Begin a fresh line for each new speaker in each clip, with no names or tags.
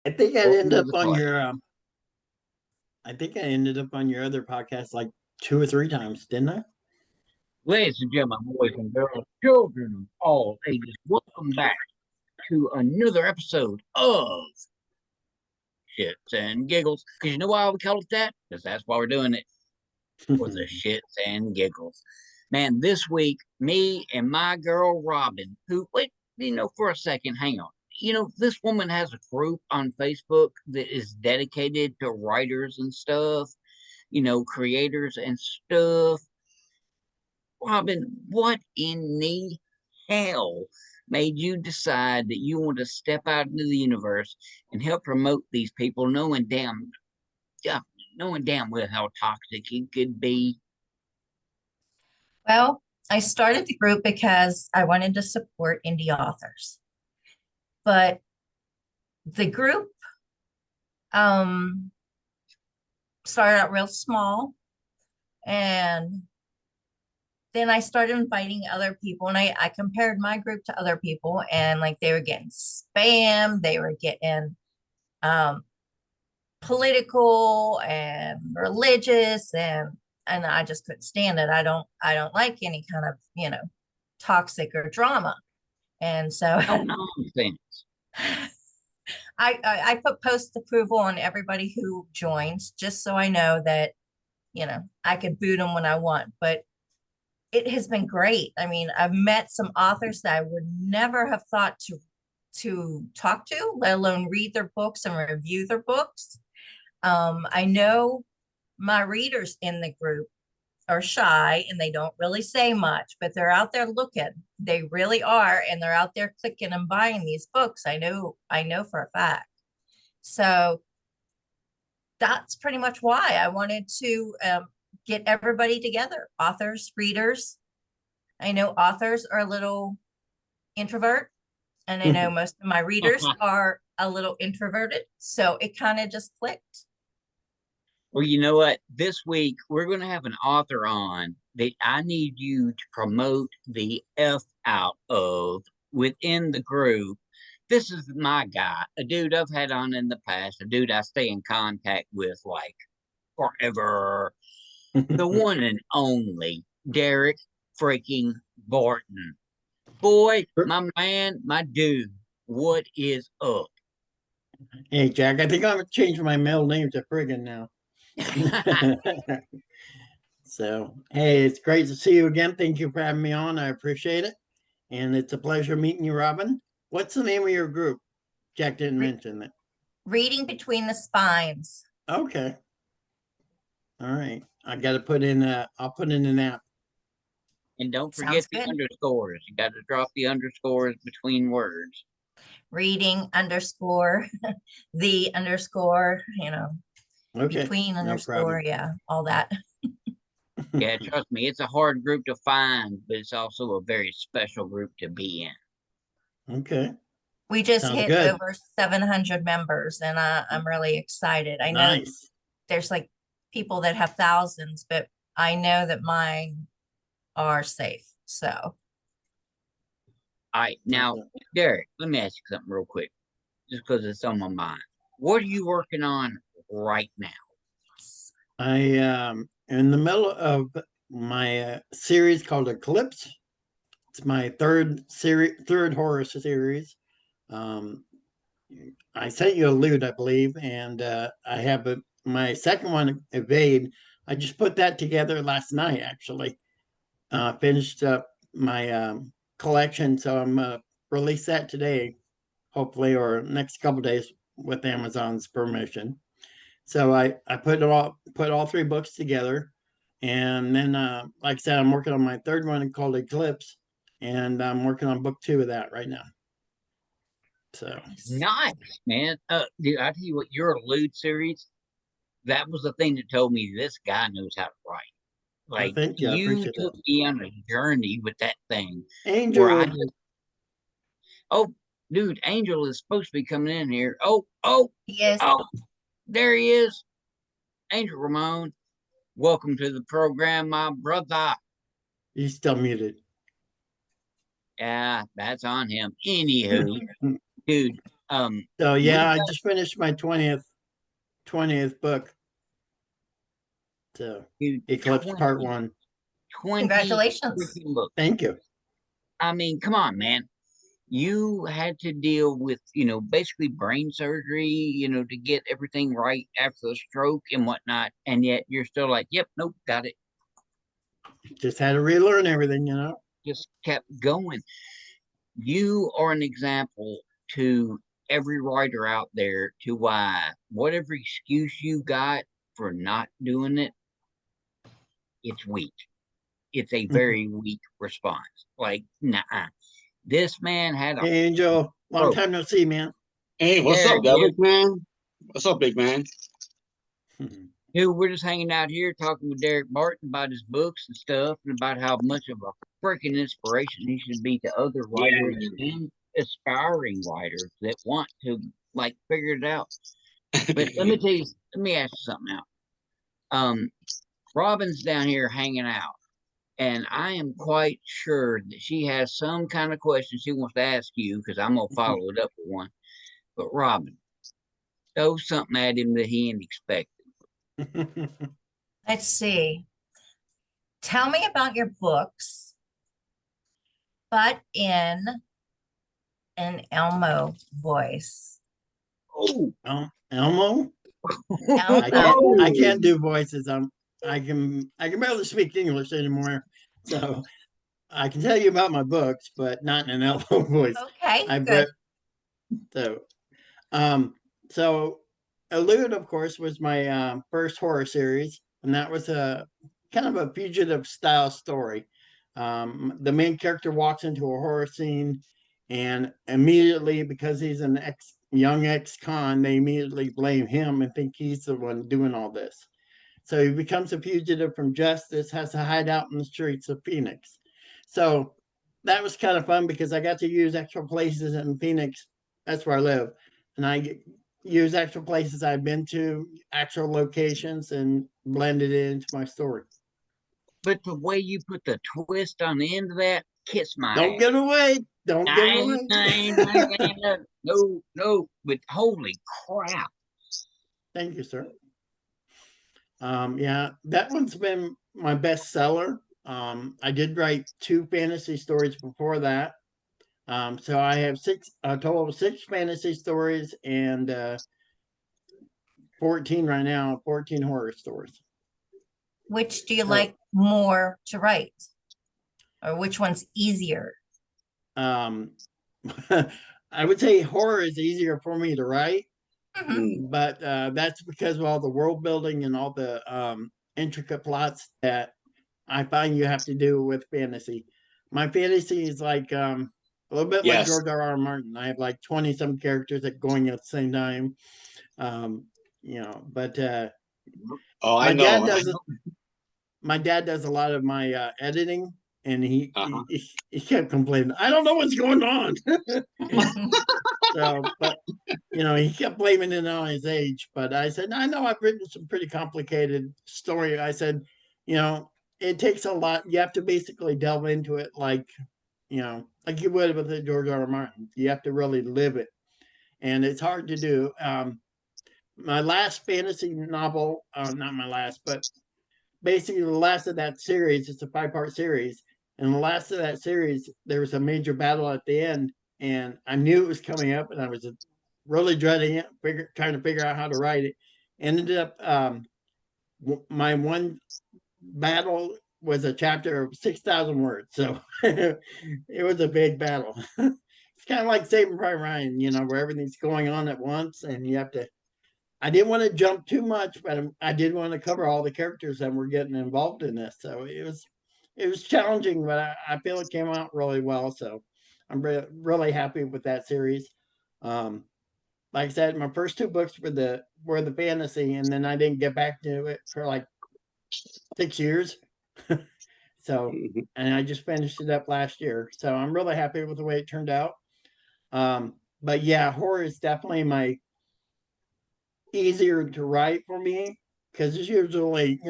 I think I
Welcome
ended
to
up
the
on
club.
your. I think I ended up on your other podcast like two or three times, didn't I?
Ladies and gentlemen, boys and girls, children of all ages, welcome back to another episode of Shits and Giggles. Because you know why we call it that? Because that's why we're doing it for the Shits and Giggles. Man, this week, me and my girl Robin, who, wait, for a second, hang on. This woman has a group on Facebook that is dedicated to writers and stuff, creators and stuff. Robin, what in the hell made you decide that you want to step out into the universe and help promote these people, yeah, knowing damn well how toxic it could be?
Well, I started the group because I wanted to support indie authors. But the group um, started out real small, and then I started inviting other people, and I compared my group to other people, and like they were getting spam, they were getting um, political and religious, and I just couldn't stand it. I don't like any kind of toxic or drama. And so
No nonsense.
I put post approval on everybody who joins just so I know that I could boot them when I want. But it has been great. I mean, I've met some authors that I would never have thought to talk to, let alone read their books and review their books. I know my readers in the group are shy and they don't really say much, but they're out there looking. They really are, and they're out there clicking and buying these books. I know for a fact. So that's pretty much why I wanted to get everybody together, authors, readers. I know authors are a little introvert, and I know most of my readers are a little introverted. So it kind of just clicked.
Well, you know what? This week we're going to have an author on that I need you to promote the F out of within the group. This is my guy, a dude I've had on in the past, a dude I stay in contact with like forever. The one and only Derek freaking Barton. Boy, my man, my dude, what is up?
Hey, Jack, I think I'm gonna change my middle name to Friggin now. So, hey, it's great to see you again. Thank you for having me on. I appreciate it. And it's a pleasure meeting you, Robin. What's the name of your group? Jack didn't
Re-
mention that.
Reading between the spines.
Okay. All right. I got to put in I'll put in an app.
And don't forget
Sounds
the
good.
underscores. You got to drop the underscores between words.
Reading underscore the underscore,
Okay.
between
No problem.
underscore, yeah, all that.
Yeah, trust me, it's a hard group to find, but it's also a very special group to be in.
Okay.
We just
Sounds
hit
good.
over 700 members, and I'm really excited. I know
Nice.
there's like people that have thousands, but I know that mine are safe. So
All right, now,
Okay.
Derek, let me ask you something real quick, just because it's on my mind. What are you working on right now?
I in the middle of my series called Eclipse. It's my third horror series. Um, I sent you Elude, I believe, and I have my second one, Evade. I just put that together last night, actually. Finished up my collection, so I'm release that today, hopefully, or next couple days with Amazon's permission. So I put all three books together, and then like I said, I'm working on my third one called Eclipse, and I'm working on book two of that right now. So
nice.
Nice, man. Dude, I tell you what, your Elude series, that was the thing that told me this guy knows how to write.
I
Like,
thank you. I
you
appreciate
took
that.
me on a journey with that thing where I
Angel,
just, oh, dude, Angel is supposed to be coming in here. Oh, oh,
Yes.
oh, there he is. Angel Ramon, welcome to the program, my brother.
he's still muted.
Yeah, that's on him. Anywho, dude,
So
what
yeah, I
about
just finished my 20th book. So
you?
Eclipse Part 1.
20
Congratulations.
freaking books.
Thank you.
I mean, come on, man. You had to deal with, basically brain surgery, to get everything right after the stroke and whatnot. And yet you're still like, yep, nope, got it.
Just had to relearn everything,
Just kept going. You are an example to every writer out there to why whatever excuse you got for not doing it, it's weak. It's a very weak response. Like, nah. This man had a
Hey, Angel, long
stroke.
time no see, man.
Hey, what's
There
up,
he is.
Derek, man? What's up, big man?
Dude, we're just hanging out here talking with Derek Barton about his books and stuff and about how much of a freaking inspiration he should be to other writers and aspiring writers that want to figure it out. But let me ask you something now. Robin's down here hanging out, and I am quite sure that she has some kind of question she wants to ask you because I'm gonna follow it up with one. But Robin, throw something at him that he ain't expecting.
Let's see. Tell me about your books, but in an Elmo voice.
Oh,
Elmo?
Elmo.
I can't do voices. I can barely speak English anymore. So I can tell you about my books, but not in an Elmo voice.
Okay,
I've
good.
read so Elude, of course, was my first horror series, and that was a kind of a fugitive style story. The main character walks into a horror scene, and immediately, because he's an young ex-con, they immediately blame him and think he's the one doing all this. So he becomes a fugitive from justice, has to hide out in the streets of Phoenix. So that was kind of fun because I got to use actual places in Phoenix. That's where I live. And I use actual places I've been to, actual locations, and blended it into my story.
but the way you put the twist on the end of that, kiss my
Don't
ass.
give it away. Don't give it
I
away.
ain't saying nothing. No, but holy crap.
Thank you, sir. Yeah, that one's been my best seller. I did write 2 fantasy stories before that. So I have a total of 6 fantasy stories and 14 right now, 14 horror stories.
Which do you
So,
like more to write? Or which one's easier?
I would say horror is easier for me to write,
Mhm.
but that's because of all the world building and all the intricate plots that I find you have to do with fantasy. My fantasy is like a little bit like
Yes.
George R. Martin. I have like 20 some characters that going at the same time. But
Oh, I
my dad
know.
does my dad does a lot of my editing, and
Uh-huh.
he kept complaining, I don't know what's going on. So, but he kept blaming it on his age. But I said, I know I've written some pretty complicated story. I said, it takes a lot. You have to basically delve into it like you would with a George R. R. Martin. You have to really live it, and it's hard to do. My last fantasy novel, not my last, but basically the last of that series, it's a 5-part series. And the last of that series, there was a major battle at the end, and I knew it was coming up, and I was really dreading it, trying to figure out how to write it. Ended up, my one battle was a chapter of 6,000 words, so it was a big battle. It's kind of like Saving Private Ryan, where everything's going on at once, and you have to. I didn't want to jump too much, but I did want to cover all the characters that were getting involved in this. So it was challenging, but I feel it came out really well. So I'm really happy with that series. Um, like I said, my first 2 books were the fantasy, and then I didn't get back to it for like 6 years. So, and I just finished it up last year. So I'm really happy with the way it turned out. But yeah, horror is definitely my easier to write for me because it's usually,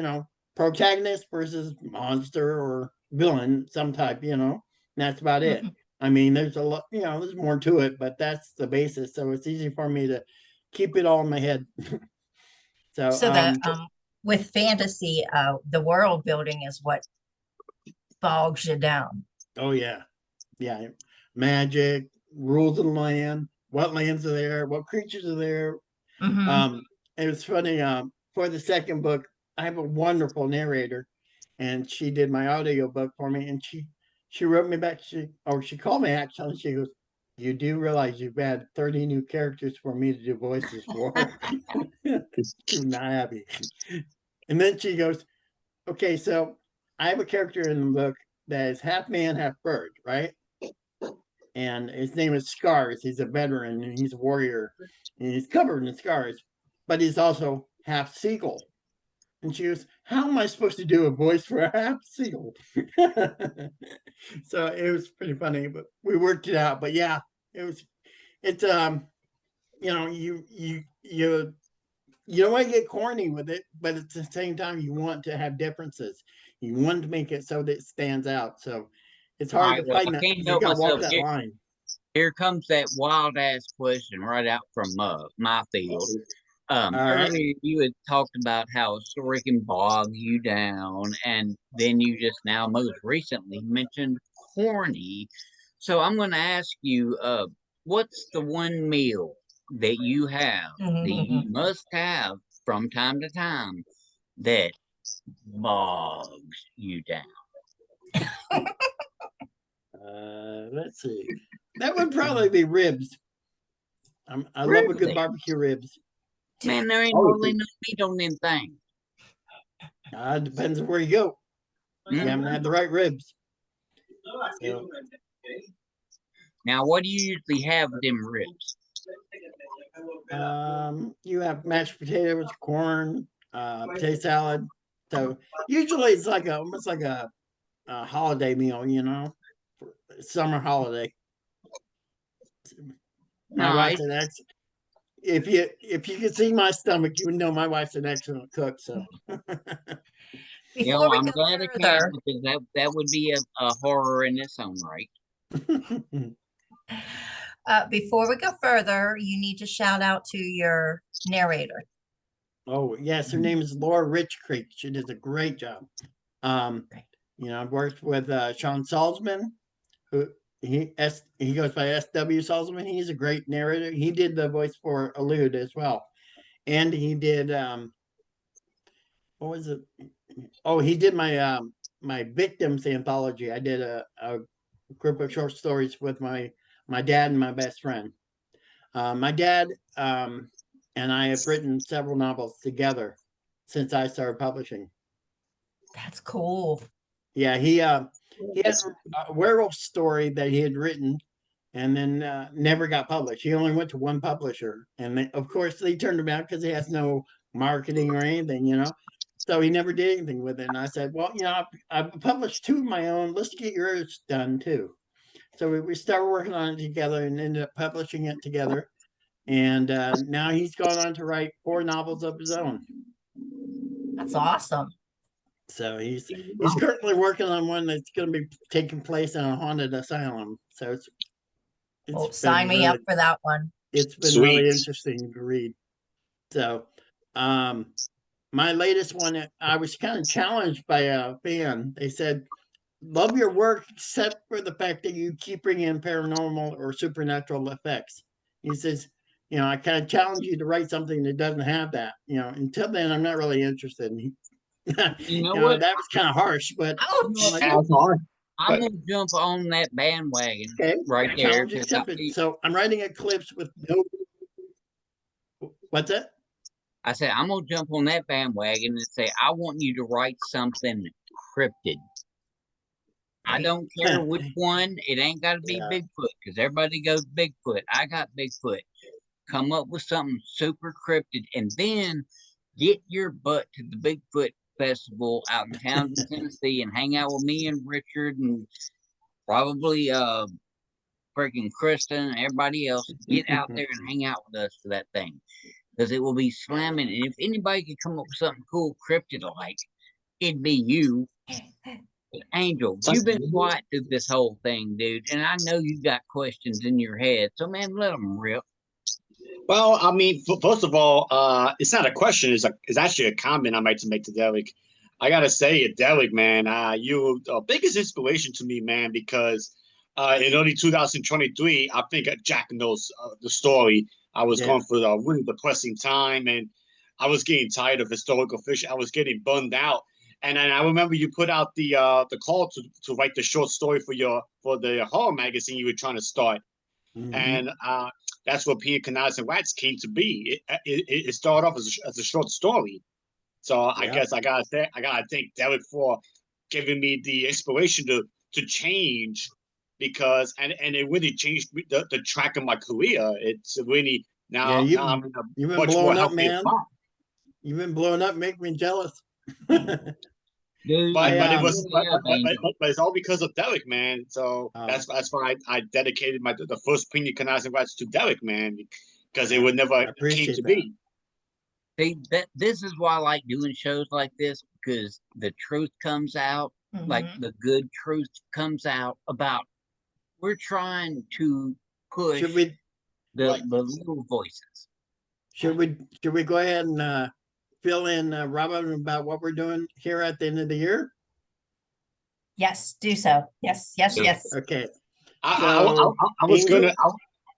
protagonist versus monster or villain, some type, and that's about it. I mean, there's a lot, there's more to it, but that's the basis. So it's easy for me to keep it all in my head. So,
So with fantasy, the world building is what bogs you down.
oh yeah, yeah, magic, rules of the land, what lands are there, what creatures are there.
Hmm.
It was funny. For the second book, I have a wonderful narrator, and she did my audio book for me, and she wrote me back. She called me actually. She goes, "You do realize you've had 30 new characters for me to do voices for?" She was not happy. And then she goes, "Okay, so I have a character in the book that is half man, half bird, right? And his name is Scars. He's a veteran and he's a warrior, and he's covered in scars, but he's also half seagull." And she goes, "How am I supposed to do a voice for a half seagull?" So it was pretty funny, but we worked it out. But yeah, it's you don't want to get corny with it, but at the same time you want to have differences. You want to make it so that it stands out. So it's
All
hard
right,
to
well,
find
I
that.
can't
You
help
got to walk
myself.
that line.
Here comes that wild ass question right out from my field.
All right.
Earlier you had talked about how a story can bog you down, and then you just now most recently mentioned corny. So I'm going to ask you, what's the one meal that you have that you must have from time to time that bogs you down?
Let's see. That would probably be ribs. I love a good
Really?
barbecue ribs.
Man, there ain't
Oh,
hardly no meat on them things.
Depends on where you go. You haven't had the right ribs. So,
Now, what do you usually have with them ribs?
you have mashed potatoes, corn, potato salad. So usually it's like almost like a holiday meal, for summer holiday. My
Nice.
wife's an ex. If you could see my stomach, you would know my wife's an excellent cook. So
Yeah,
Before
well,
we
I'm
go
glad I can't,
further,
because that would be a horror in its own right.
before we go further, you need to shout out to your narrator.
Oh yes, her name is Laura Rich Creek. She does a great job. I've worked with Sean Salzman, who he goes by S.W. Salzman. He's a great narrator. He did the voice for Elude as well, and he did what was it? Oh, he did my victims anthology. I did a group of short stories with my dad and my best friend. My dad and I have written several novels together since I started publishing.
That's cool.
Yeah, he had a werewolf story that he had written and then never got published. He only went to one publisher, and of course they turned him out because he has no marketing or anything. So he never did anything with it. And I said, well, I've published two of my own. Let's get yours done too. So we started working on it together and ended up publishing it together. And now he's gone on to write 4 novels of his own.
That's awesome.
So he's currently working on one that's going to be taking place in a haunted asylum. So it's
Sign me up for that one.
It's been
Sweet.
really interesting to read. So, my latest one, I was kind of challenged by a fan. They said, "Love your work, except for the fact that you keep bringing in paranormal or supernatural effects." He says, "I kind of challenge you to write something that doesn't have that. Until then, I'm not really interested." And
You know what?
that was kind of harsh, but
Ouch.
I'm like,
That's hard.
I'm gonna jump on that bandwagon
okay,
right there.
challenge accepted. So I'm writing Eclipse with no. What's that?
I said I'm gonna jump on that bandwagon and say I want you to write something cryptid. I don't care which one. It ain't got to be
Yeah.
Bigfoot, because everybody goes Bigfoot. I got Bigfoot. Come up with something super cryptid, and then get your butt to the Bigfoot festival out in Townsend, Tennessee, and hang out with me and Richard and probably freaking Kristen and everybody else. Get out there and hang out with us for that thing, because it will be slamming. And if anybody could come up with something cool cryptid like, it'd be you. Angel, you've been quiet through this whole thing, dude, and I know you got questions in your head. So, man, let them rip.
Well, I mean, first of all, it's not a question. It's actually a comment I might to make to Derek. I gotta say, Derek, man, you the biggest inspiration to me, man, because in early 2023, I think Jack knows the story. I was going through a really depressing time, and I was getting tired of historical fiction. I was getting burned out, and then I remember you put out the call to write the short story for the horror magazine you were trying to start, and that's what Pina Canadas and Rats came to be. It started off as a short story. So I guess I gotta thank Derek for giving me the inspiration to change, because and it really changed the track of my career. It's really now I'm in a
you've been
much more
blowing up,
healthier
man.
spot.
You've been blowing up, make me jealous.
Dude,
But
Angel.
it's all because of Derek, man. So
Oh.
that's why I dedicated the first Pina Canadas and Rats to Derek, man, because it would never came
appreciate
to
that.
be.
See, this is why I like doing shows like this, because the truth comes out, like the good truth comes out about. We're trying to push
Should we
the little voices.
should we go ahead and fill in Robin about what we're doing here at the end of the year?
Yes, do so. Yes, yes, yes.
Okay.
I was
Angel?
gonna.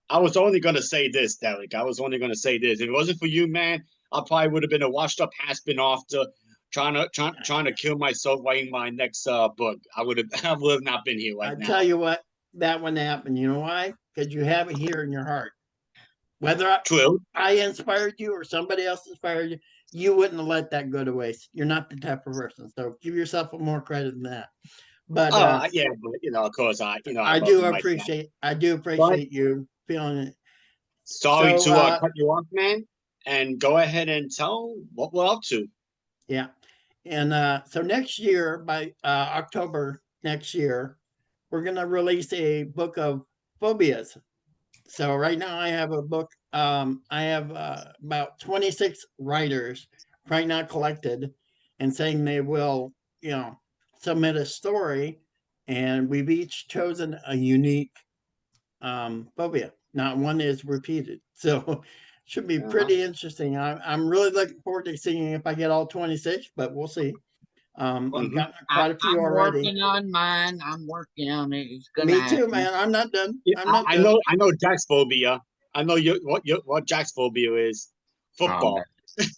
I was only gonna say this, Derek. I was only gonna say this. If it wasn't for you, man, I probably would have been a washed-up has-been after trying to kill myself writing my next book. I would have not been here right now.
I tell you what, that wouldn't happen. You know why? Because you have it here in your heart. Whether I inspired you or somebody else inspired you, you wouldn't have let that go to waste. You're not the type of person. So give yourself more credit than that. But
yeah, but of course, I
do appreciate you feeling it.
Sorry to cut you off, man. And go ahead and tell what we're up to.
Yeah. And so next year, by October next year, we're going to release a book of phobias. So right now I have a book. I have about 26 writers right now collected and saying they will, submit a story. And we've each chosen a unique phobia. Not one is repeated. So should be pretty interesting. I'm really looking forward to seeing if I get all 26, but we'll see. I've gotten quite a few already.
I'm working on mine. I'm working on it. It's gonna
Me too, man. I'm not done.
I know Jack's phobia. I know what Jack's phobia is. Football.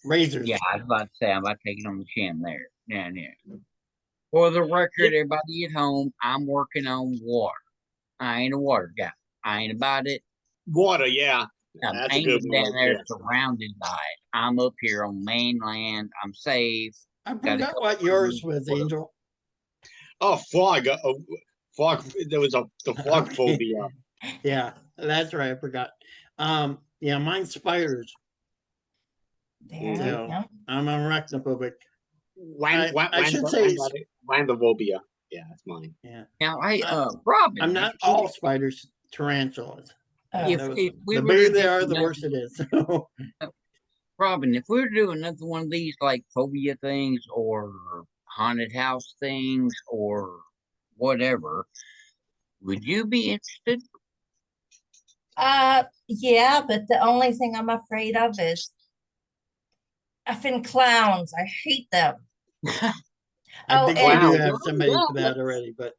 Razors.
Yeah, I was about to say I'm about to take it on the chin there. Yeah. For the record, everybody at home, I'm working on water. I ain't a water guy. I ain't about it.
Water, yeah.
That's a good one. Down there surrounded by it. I'm up here on mainland. I'm safe.
I forgot what yours was, Angel.
Oh, fog. Fog. There was the fog phobia.
Yeah, that's right. I forgot. Yeah, mine's spiders. So I'm arachnophobic.
I should say Wandophobia. Yeah, that's mine.
Yeah.
Now, Robin.
I'm not all spiders. Tarantulas.
If we
the bigger they are, the worse it is.
Robin, if we were to do another one of these, like phobia things or haunted house things or whatever, would you be interested?
Yeah, but the only thing I'm afraid of is effing clowns. I hate them.
I think we do have somebody for that already, but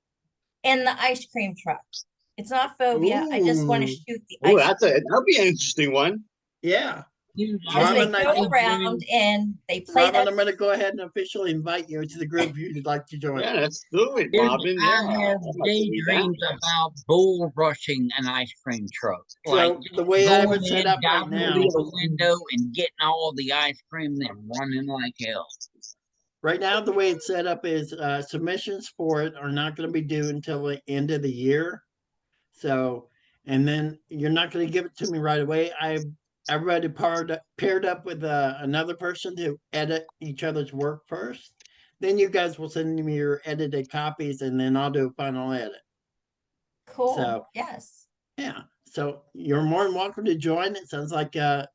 and the ice cream trucks. It's not phobia. I just want to shoot the ice
cream. That'll be an interesting one.
Yeah.
Because they go around and they play
Robin, I'm going to go ahead and officially invite you to the group if you'd like to join.
Yeah, let's do it, Robin.
I have daydreams about bull rushing an ice cream truck.
So
like
the way I have it set up right now,
the window and getting all the ice cream, then running like hell.
Right now, the way it's set up is submissions for it are not going to be due until the end of the year. So, and then you're not going to give it to me right away. I've already paired up with another person to edit each other's work first. Then you guys will send me your edited copies, and then I'll do a final edit.
Cool. So, yes.
Yeah. So you're more than welcome to join. It sounds like, I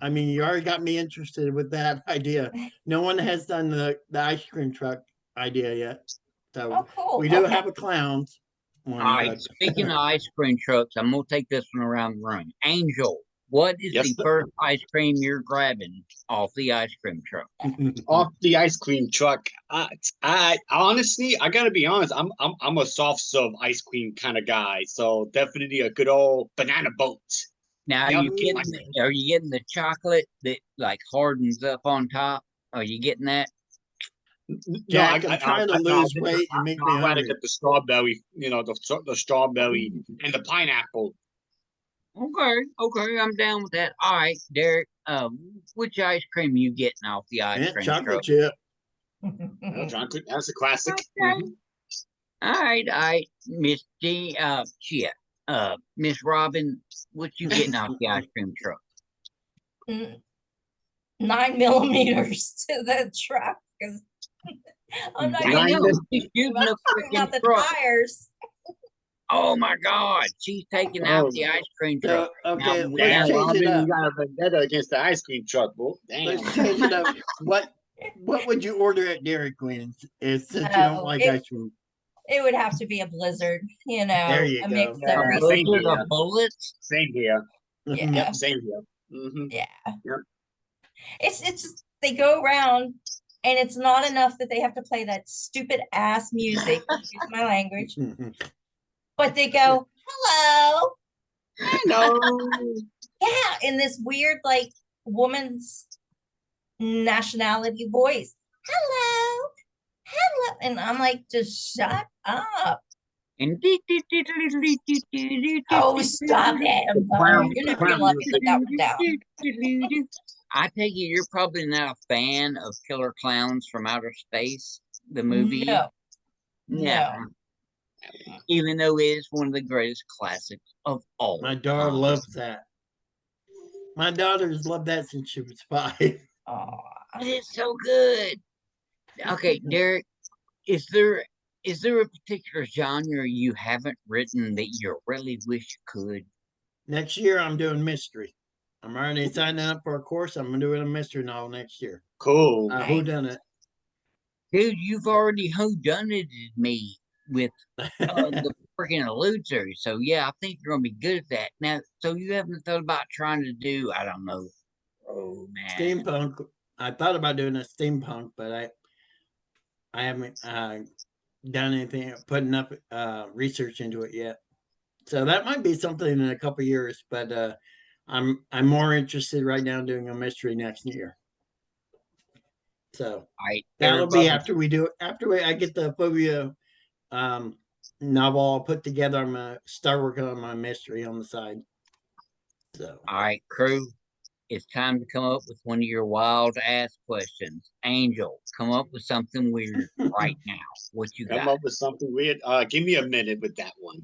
mean, you already got me interested with that idea. No one has done the ice cream truck idea yet. So
Oh, cool.
we do
Okay.
have a clowns one.
All right.
But
Speaking of ice cream trucks, I'm gonna take this one around the room. Angel, what is
Yes,
the
sir.
first ice cream you're grabbing off the ice cream truck?
Off the ice cream truck. I honestly, I gotta be honest. I'm a soft serve ice cream kind of guy. So definitely a good old banana boat.
Now,
Yep.
are you getting the chocolate that like hardens up on top? Are you getting that?
No,
Jack, I'm trying to lose weight and make me
I'd rather
hungry.
get the strawberry. You know, the strawberry and the pineapple.
Okay, I'm down with that. All right, Derek, which ice cream you getting off the ice
And
cream
chocolate
truck?
chip.
That's a classic.
Okay. All right, Miss D, shit, Miss Robin, what you getting off the ice cream truck?
9 millimeters to the truck because I'm not
I
gonna
know she's shooting
I'm
the
talking about
freaking
the
truck.
tires.
Oh my God, she's taking out
Oh,
the ice cream
So,
truck.
okay,
Now,
let's
damn,
change it
Robin,
up.
you got a vendetta against the ice cream truck, bro. Damn.
Let's change it up. What would you order at Dairy Queen? Since you don't like
it,
ice cream.
it would have to be a blizzard,
There you
a
go.
mix of
Yeah,
a
everything.
same
blizzard
here.
of bullets.
Same here.
Yeah.
Yep, same here.
Yeah.
Yep.
It's just they go around and it's not enough that they have to play that stupid ass music, excuse my language, but they go, hello.
Hello.
Yeah, in this weird like woman's nationality voice. Hello. Hello. And I'm like, just shut up.
And
Oh, stop it.
Clown-
You're not
clown
gonna let me
music.
put that one down.
I take it you're probably not a fan of Killer Clowns from Outer Space, the movie.
No.
Yeah. Even though it is one of the greatest classics of all.
My daughter
time.
loves that. My daughter's loved that since she was 5.
Oh,
It's so good. Okay, Derek, is there a particular genre you haven't written that you really wish you could?
Next year, I'm doing mystery. I'm already signing up for a course. I'm doing a mystery novel next year.
Cool.
Who done it?
Dude, you've already whodunted me with the freaking Elude series. So yeah, I think you're gonna be good at that. Now, so you haven't thought about trying to do, I don't know. Oh man.
Steampunk. I thought about doing a steampunk, but I haven't done anything, putting up research into it yet. So that might be something in a couple years, but I'm more interested right now in doing a mystery next year. So that'll be after we do it. I get the phobia novel all put together. I'm gonna start working on my mystery on the side. So
all right, crew. It's time to come up with one of your wild ass questions. Angel, come up with something weird right now. What you got?
Come up with something weird. Give me a minute with that one.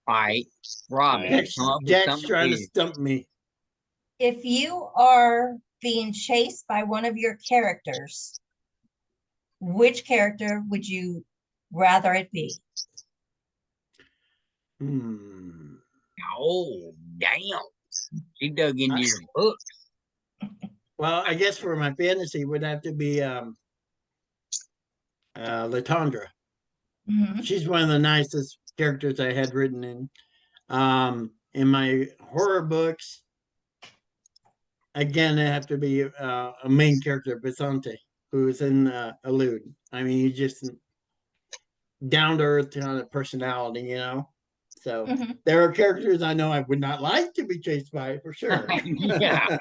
All right, Robin,
Jack's
come up with
Jack's
something
trying
weird.
to stump me.
if you are being chased by one of your characters, which character would you rather it be?
Oh, damn. She dug into your book.
Well, I guess for my fantasy would have to be Latondra.
Mhm.
She's one of the nicest characters I had written in my horror books. Again, it have to be a main character, Basante, who's in Elude. I mean, he's just down to earth kind of personality, you know. So there are characters I know I would not like to be chased by for sure.
Yeah.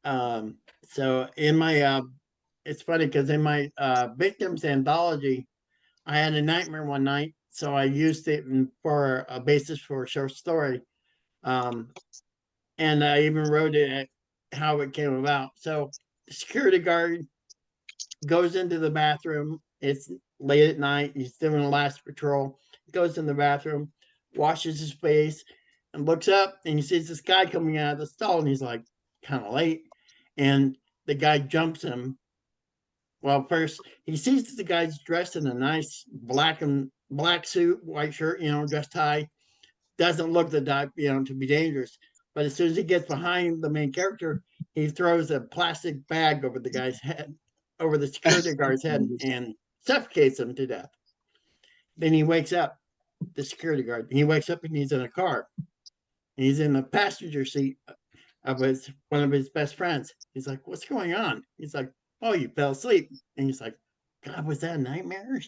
So in my it's funny because in my victims anthology, I had a nightmare one night, so I used it for a basis for a short story. And I even wrote it how it came about. So the security guard goes into the bathroom. It's late at night. He's doing a last patrol. He goes in the bathroom, washes his face, and looks up, and he sees this guy coming out of the stall, and he's like, kind of late. And the guy jumps him. Well, first he sees the guy's dressed in a nice black suit, white shirt, dress tie. Doesn't look the type, to be dangerous. But as soon as he gets behind the main character, he throws a plastic bag over the guy's head, over the security guard's head, and suffocates him to death. Then he wakes up, the security guard. He wakes up and he's in a car. And he's in the passenger seat of one of his best friends. He's like, "What's going on?" He's like, "Oh, you fell asleep." And he's like, "God, was that a nightmare?"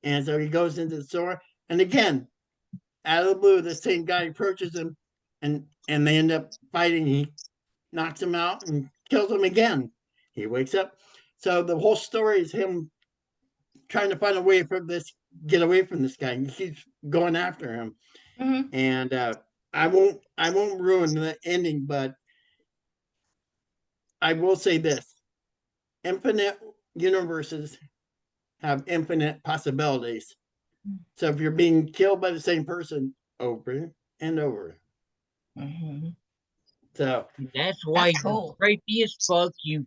And so he goes into the store, and again, out of the blue, the same guy approaches him, and they end up fighting. He knocks him out and kills him again. He wakes up. So the whole story is him trying to find a way get away from this guy. He keeps going after him.
Mhm.
And I won't ruin the ending, but I will say this: infinite universes have infinite possibilities. So if you're being killed by the same person over and over,
Mhm.
so
That's why
That's
you're
cool.
creepy as fuck, you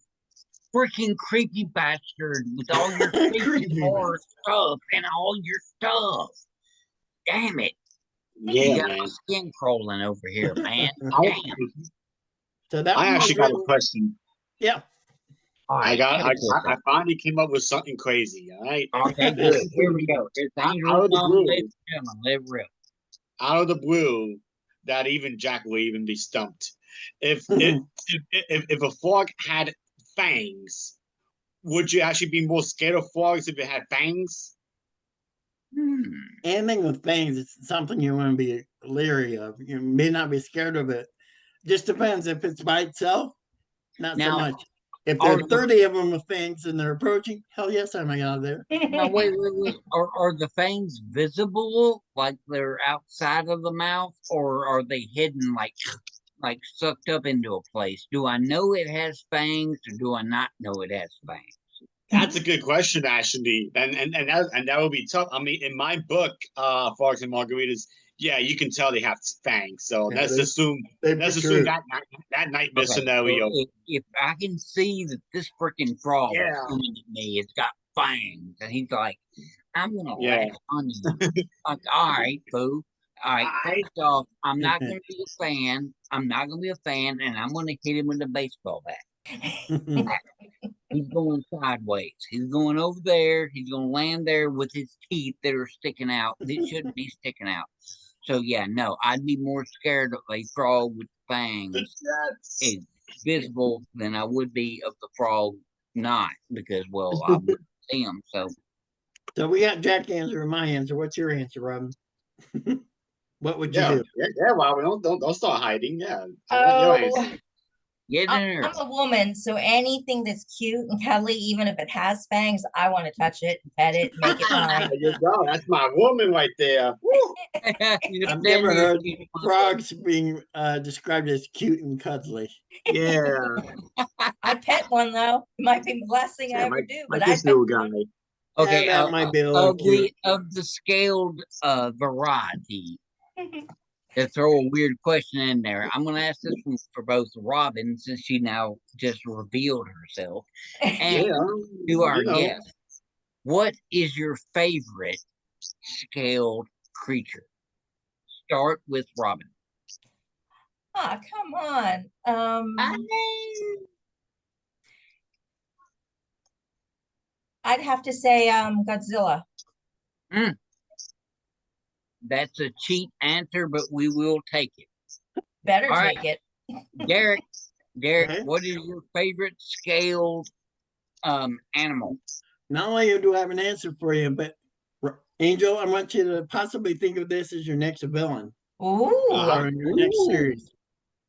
freaking creepy bastard with all your creepy
Creepy
horror stuff and all your stuff. Damn it.
Yeah,
You got
man.
my skin crawling over here, man.
I,
Damn.
so that
I
one was
actually got a
written.
question.
Yeah.
All
I
right.
got.
hit us with
I
it.
finally came up with something crazy. All right.
Okay,
This
good.
is
Here we go. Here's
out
Angel
out of the
Long,
blue.
ladies and gentlemen. Live real.
Out of the blue, that even Jack will even be stumped. If a frog had fangs, would you actually be more scared of frogs if it had fangs?
Anything with fangs is something you want to be leery of. You may not be scared of it. Just depends if it's by itself, not so
Now,
much. If
are
there are
the
30 of them with fangs and they're approaching, hell yes, I'm out of there.
now wait. Are the fangs visible, like they're outside of the mouth, or are they hidden, like sucked up into a place? Do I know it has fangs, or do I not know it has fangs?
That's a good question, actually, and that would be tough. I mean, in my book, Frogs and Margaritas, yeah, you can tell they have fangs. So
Yeah,
let's assume
they
that nightmare
Okay, so
scenario.
if I can see that this freaking frog is
Yeah,
coming at me, it's got fangs, and he's like, I'm gonna
yeah.
lash on you. Like, all right, boo. All right, first off, I'm not gonna be a fan. I'm not gonna be a fan, and I'm gonna hit him with a baseball bat. He's going sideways. He's going over there. He's going to land there with his teeth that are sticking out. That shouldn't be sticking out. So yeah, no, I'd be more scared of a frog with fangs is visible than I would be of the frog not, because well, I wouldn't see him. So
So we got Jack's answer and my answer. What's your answer, Robin? What would you
Yeah,
do?
yeah. Well, don't start hiding. Yeah, I want your answer.
Oh,
get in there.
I'm a woman, so anything that's cute and cuddly, even if it has fangs, I want to touch it, pet it, make it mine.
There you go. That's my woman right there. Woo.
You're
I've
standing
never
there,
heard
you know,
frogs being described as cute and cuddly.
Yeah,
I'd pet one though. It might be the last thing I
yeah.
ever do,
Like
but
this
I'd pet
little guy.
one.
Okay,
Yeah, that might be a little cute.
of the scaled variety. To throw a weird question in there, I'm going to ask this one for both Robin, since she now just revealed herself, and
Yeah,
to our
you know.
guest. What is your favorite scaled creature? Start with Robin.
Ah, come on.
I mean,
I'd have to say Godzilla.
that's a cheat answer, but we will take it.
Better
All right.
take it.
Derek,
Okay.
what is your favorite scaled animal?
Not only do I have an answer for you, but Angel, I want you to possibly think of this as your next villain
Ooh.
or in your next series.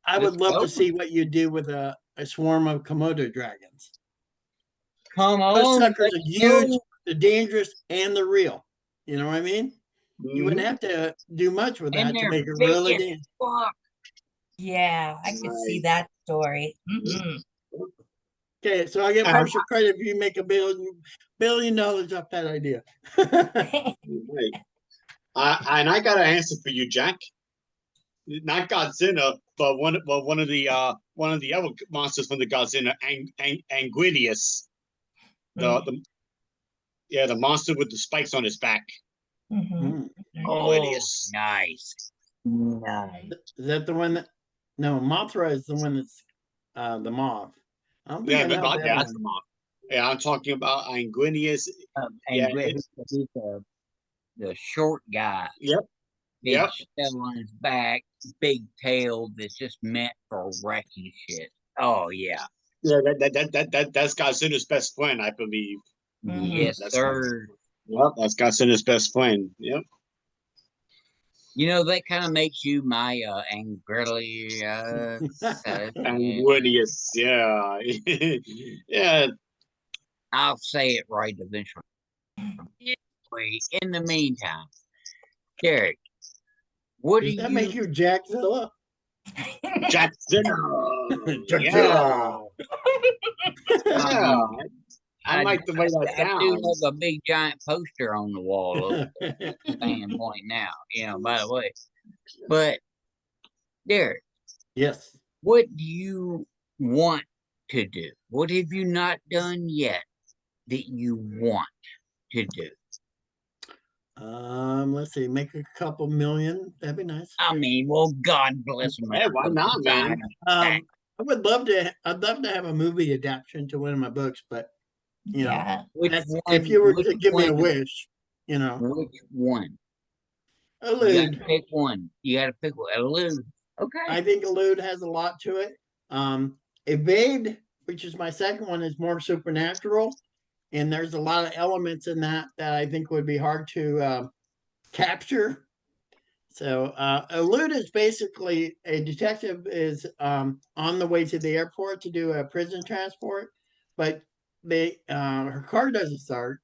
I
Let's
would love
go.
to see what you do with a swarm of Komodo dragons.
Come
Those
on,
suckers are
let's
huge,
go.
they're dangerous, and they're real. You know what I mean? You wouldn't
Mhm.
have to do much with
And
that to
they're
make it
big
really
as
dangerous.
fuck.
Yeah, I could see
Right.
that story. Mhm.
Okay, so I get
Um,
partial credit if you make $1 billion off that idea.
right. And I got an answer for you, Jack. Not Godzilla, but one of the other monsters from the Godzilla, Anguidius, the monster with the spikes on his back.
Mhm.
Oh,
Anguidius.
nice. Nice.
Is that the one that? No, Mothra is the one that's the moth. I don't think
Yeah,
I know that
that's
one.
the moth. Yeah, I'm talking about Anguinius.
And
Yeah,
he's the short guy,
yep,
big
yep.
shell on his back, big tail that's just meant for wrecking shit. Oh yeah,
Yeah, that's Godzilla's best friend, I believe.
Mhm.
yes
That's
sir.
Yep, that's Godzilla's best friend. Yep.
You know that kind of makes you my Angrelius.
Anguinius, yeah. Yeah.
I'll say it right eventually. Anyway, in the meantime, Derek, what do
Does that make
you?
you Jackzilla?
Jackzilla. Yeah.
Jackzilla.
I
Yeah.
mean,
I like the way that
I do
sounds.
have a big giant poster on the wall over the standpoint now. You know, by the way, but Derek,
Yes.
what do you want to do? What have you not done yet that you want to do?
Let's see, make a couple million. That'd be nice.
I mean, well, God bless
Hey,
America.
why not, man?
I would love to. I'd love to have a movie adaptation to one of my books, but you know,
Yeah.
Which
that's
one?
if you were
Which
to give me a
one?
wish. You know,
Which one? You
Elude.
gotta pick one. You gotta pick one. Elude. Okay.
I think Elude has a lot to it. Evade, which is my second one, is more supernatural, and there's a lot of elements in that that I think would be hard to capture. So Elude is basically a detective is on the way to the airport to do a prison transport, but her car doesn't start,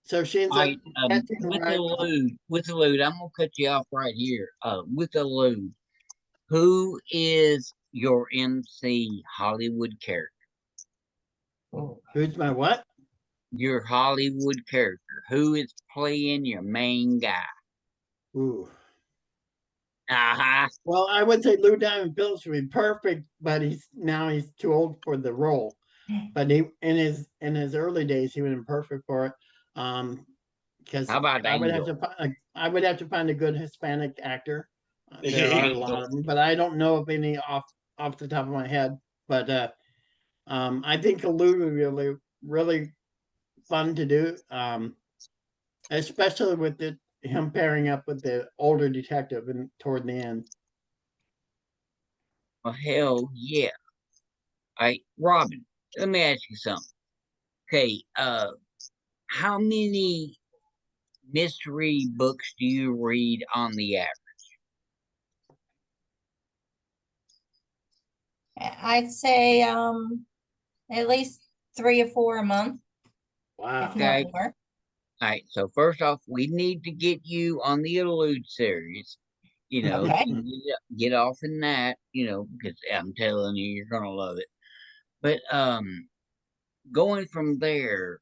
so she ends up
I
catching a ride.
with Elude, I'm gonna cut you off right here. With Elude, who is your MC Hollywood character?
Who's my what?
Your Hollywood character. Who is playing your main guy?
Ooh.
Uh-huh.
Well, I would say Lou Diamond Phillips would be perfect, but he's too old for the role. But he in his early days he was perfect for it. Because
How about Angel?
I would have to find a good Hispanic actor. There are a lot
Angel.
of them, but I don't know of any off the top of my head. But I think Elude would be really fun to do, especially with him pairing up with the older detective and toward the end.
Well, hell yeah. Robin, let me ask you something. Okay, how many mystery books do you read on the average?
I'd say at least 3 or 4 a month,
Wow.
if not
Okay.
more.
All right, so first off, we need to get you on the Elude series, you know,
Okay.
and get off in that, you know, because I'm telling you, you're gonna love it. But going from there,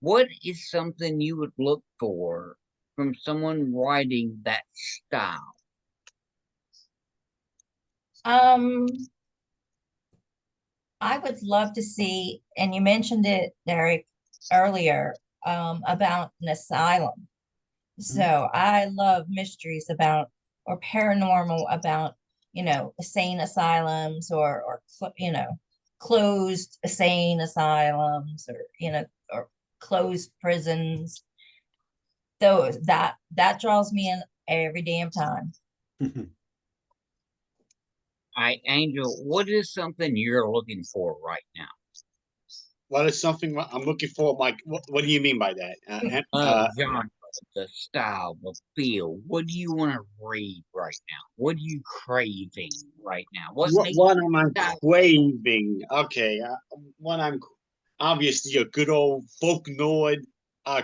what is something you would look for from someone writing that style?
Um, I would love to see, and you mentioned it, Derek, earlier, about an asylum. So I love mysteries about or paranormal about, insane asylums or closed insane asylums or closed prisons. Those that draws me in every damn time.
All right, Angel, what is something you're looking for right now?
What is something I'm looking for, Mike? What do you mean by that?
Genre, the style, the feel. What do you want to read right now? What are you craving right now? What makes
what am I
style?
craving? Okay, what I'm obviously a good old folklore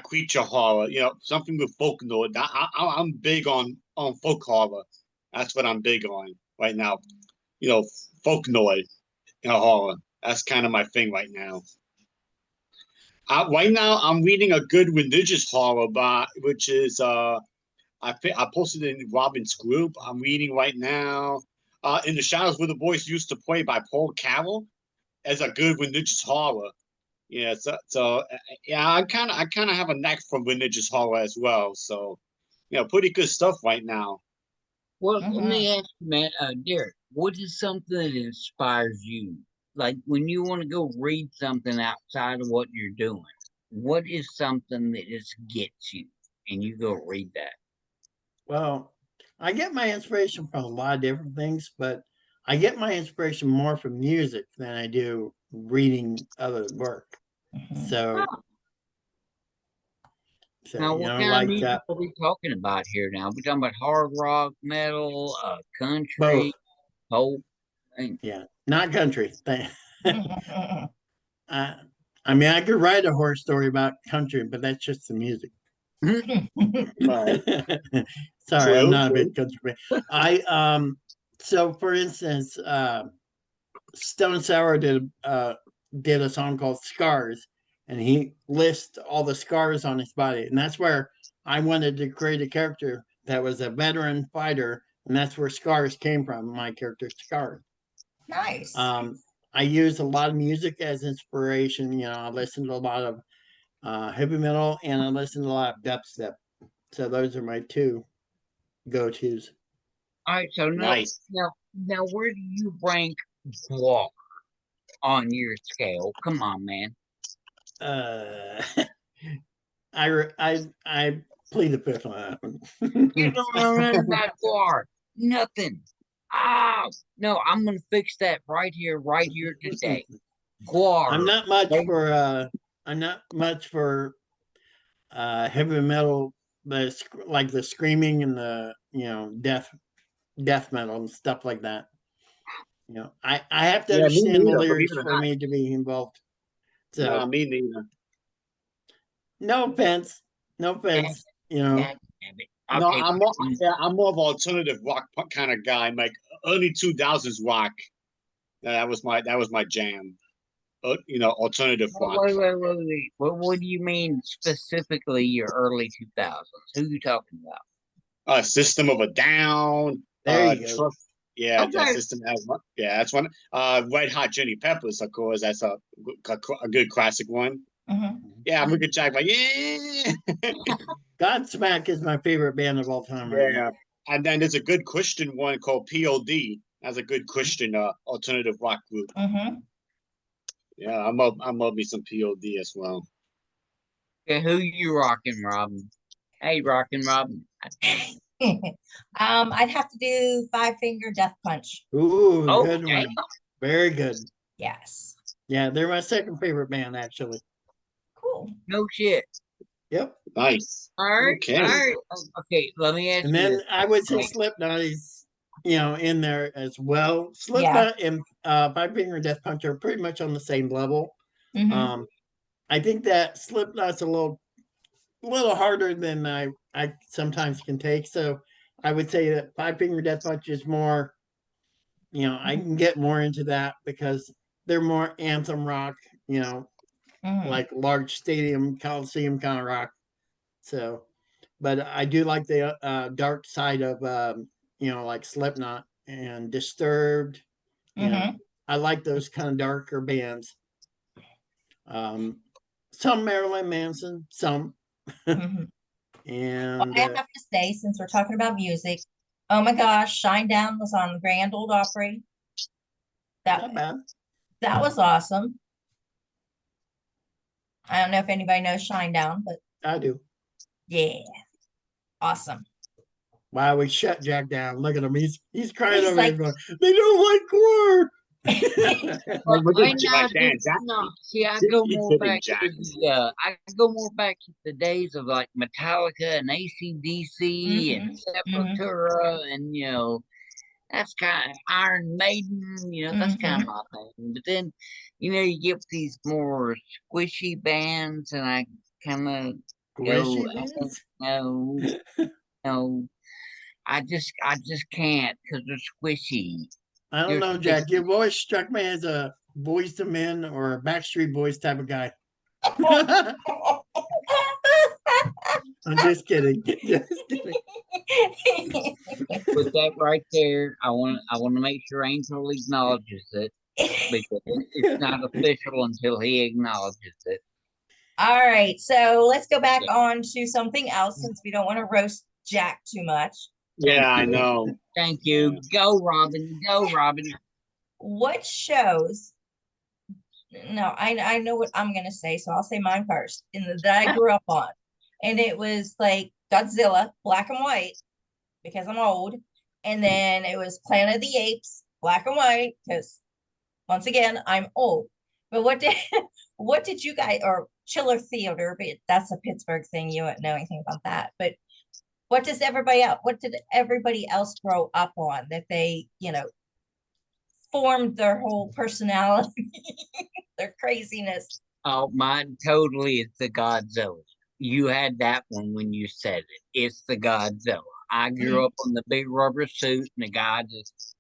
creature horror. You know, something with folklore. I'm big on folk horror. That's what I'm big on right now. You know, folklore horror. That's kind of my thing right now. Right now, I'm reading a good religious horror, which is I posted it in Robin's group. I'm reading right now. In the Shadows Where the Boys Used to Play by Paul Carroll as a good religious horror. Yeah, yeah, I kind of have a knack for religious horror as well. So, pretty good stuff right now.
Well, let
Mhm.
me ask you, man, Derek, what is something that inspires you like when you want to go read something outside of what you're doing, what is something that just gets you and you go read that?
Well, I get my inspiration from a lot of different things, but I get my inspiration more from music than I do reading other work.
Mhm.
So,
Now,
you
what
know,
kind of
like
music are we talking about here now? We talking about hard rock, metal, country,
both.
folk? And
Yeah, not country. I, I mean, I could write a horror story about country, but that's just the music.
Right.
Sorry, I'm
True,
not a
true.
big country fan. So for instance, Stone Sour did a song called Scars, and he lists all the scars on his body, and that's where I wanted to create a character that was a veteran fighter, and that's where Scars came from. My character Scars.
Nice.
I use a lot of music as inspiration. You know, I listen to a lot of heavy metal, and I listen to a lot of dubstep. So those are my two go-tos.
all right, so
Nice.
now, where do you rank Walk on your scale? Come on, man.
Uh, I plead the fifth on that one.
You don't know nothing about Guar. Nothing. Ah, no, I'm gonna fix that right here today. Guar.
I'm not much for heavy metal, like the screaming and the death metal and stuff like that. You know, I have to
Yeah, me
understand the
neither. Believe
lyrics
it or
for
not.
me to be involved.
Nah,
So
me neither.
no offense, no offense. You know,
God damn it.
No,
Okay.
I'm more of an alternative rock kind of guy. Like early 2000s rock. That was my jam. Alternative rock.
Wait. What do you mean specifically your early 2000s? Who you talking about?
System of a Down.
there you go.
Yeah, that
Okay.
system has one. Yeah, that's one. Red Hot Chili Peppers, of course. That's a good classic one.
Mhm.
Yeah, we could check, like, yeah.
Godsmack is my favorite band of all time right now.
Yeah. And then there's a good Christian one called POD. That's a good Christian alternative rock group.
Mhm.
Yeah, I'm up me some POD as well.
Okay, who you rocking, Robin? Hey, rocking Robin.
I'd have to do Five Finger Death Punch.
Ooh,
Oh,
good one. Very good.
Yes.
Yeah, they're my second favorite band, actually.
Cool.
no shit.
Yep.
Nice.
All right,
Okay.
all right. Okay, let me ask
And
you
then
this.
I would say
Like,
Slipknot is, in there as well.
Yeah.
Slipknot and Five Finger Death Punch are pretty much on the same level.
Mhm.
I think that Slipknot's a little harder than I sometimes can take. So I would say that Five Finger Death Punch is more, I can get more into that because they're more anthem rock,
Mhm.
like large stadium, coliseum kind of rock. So, but I do like the dark side of, like Slipknot and Disturbed.
Mhm.
I like those kind of darker bands. Some Marilyn Manson, some.
Mhm. Well,
And
I have to say, since we're talking about music, oh my gosh, Shinedown was on the Grand Ole Opry. That
not bad.
that was awesome. I don't know if anybody knows Shinedown, but
I do.
yeah, awesome.
Wow, we shut Jack down. Look at him. He's crying
He's
over here
like,
going, they don't like core.
well,
Look
I
at
now
Dan.
just no. See, I
He's
go more
hitting
back to
Jack.
I go more back to the days of like Metallica and AC/DC and
mhm.
Sepultura, and that's kind of Iron Maiden. That's kind of
Mhm.
my thing. But then, you get these more squishy bands, and I kind of go,
Squishy bands?
no, no. I just can't because they're squishy.
I don't
They're
know, Jack. Your
squishy.
voice struck me as a Boys to Men or a Backstreet Boys type of guy. I'm just kidding. Just kidding.
With that right there, I want to make sure Angel acknowledges it because it's not official until he acknowledges it.
All right, so let's go back on to something else since we don't want to roast Jack too much.
Yeah, I
Thank you.
know.
Thank you. Go, Robin. Go, Robin.
What shows No, I know what I'm gonna say, so I'll say mine first. In the that I grew up on, and it was like Godzilla, black and white, because I'm old, and then it was Planet of the Apes, black and white, because once again I'm old. But what did what did you guys or Chiller Theater? But that's a Pittsburgh thing. You wouldn't know anything about that. But what does everybody else? What did everybody else grow up on that they formed their whole personality, their craziness?
Oh, mine totally is the Godzilla. You had that one when you said it. It's the Godzilla. I grew up on the big rubber suit and the guy just,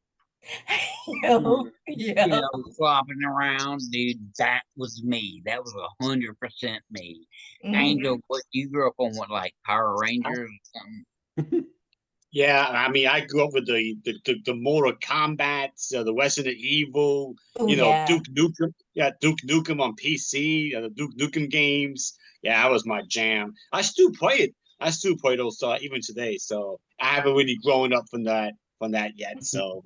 Yeah.
flopping around. Dude, that was me. That was 100% me.
Mhm.
Angel, what you grew up on? What, like Power Rangers or something?
Yeah, I mean, I grew up with the Mortal Kombat, the Resident Evil,
Oh yeah.
Duke Nukem. Yeah, Duke Nukem on PC, the Duke Nukem games. Yeah, that was my jam. I still play it. I still play those even today. So I haven't really grown up from that yet. So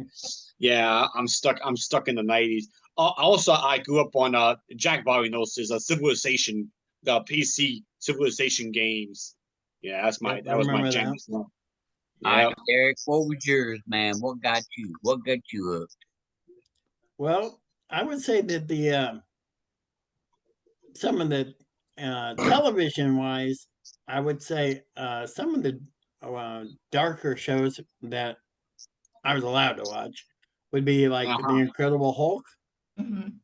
yeah, I'm stuck. I'm stuck in the '90s. Also, I grew up on Jack probably knows this Civilization, the PC Civilization games. Yeah,
Yep, I
that was my
remember
jam
that.
as well.
All right,
Yeah.
Derek, what was yours, man? What got you? What got you up?
Well, I would say that the some of the television wise, I would say some of the darker shows that I was allowed to watch would be like The
Uh-huh.
Incredible Hulk
Mhm.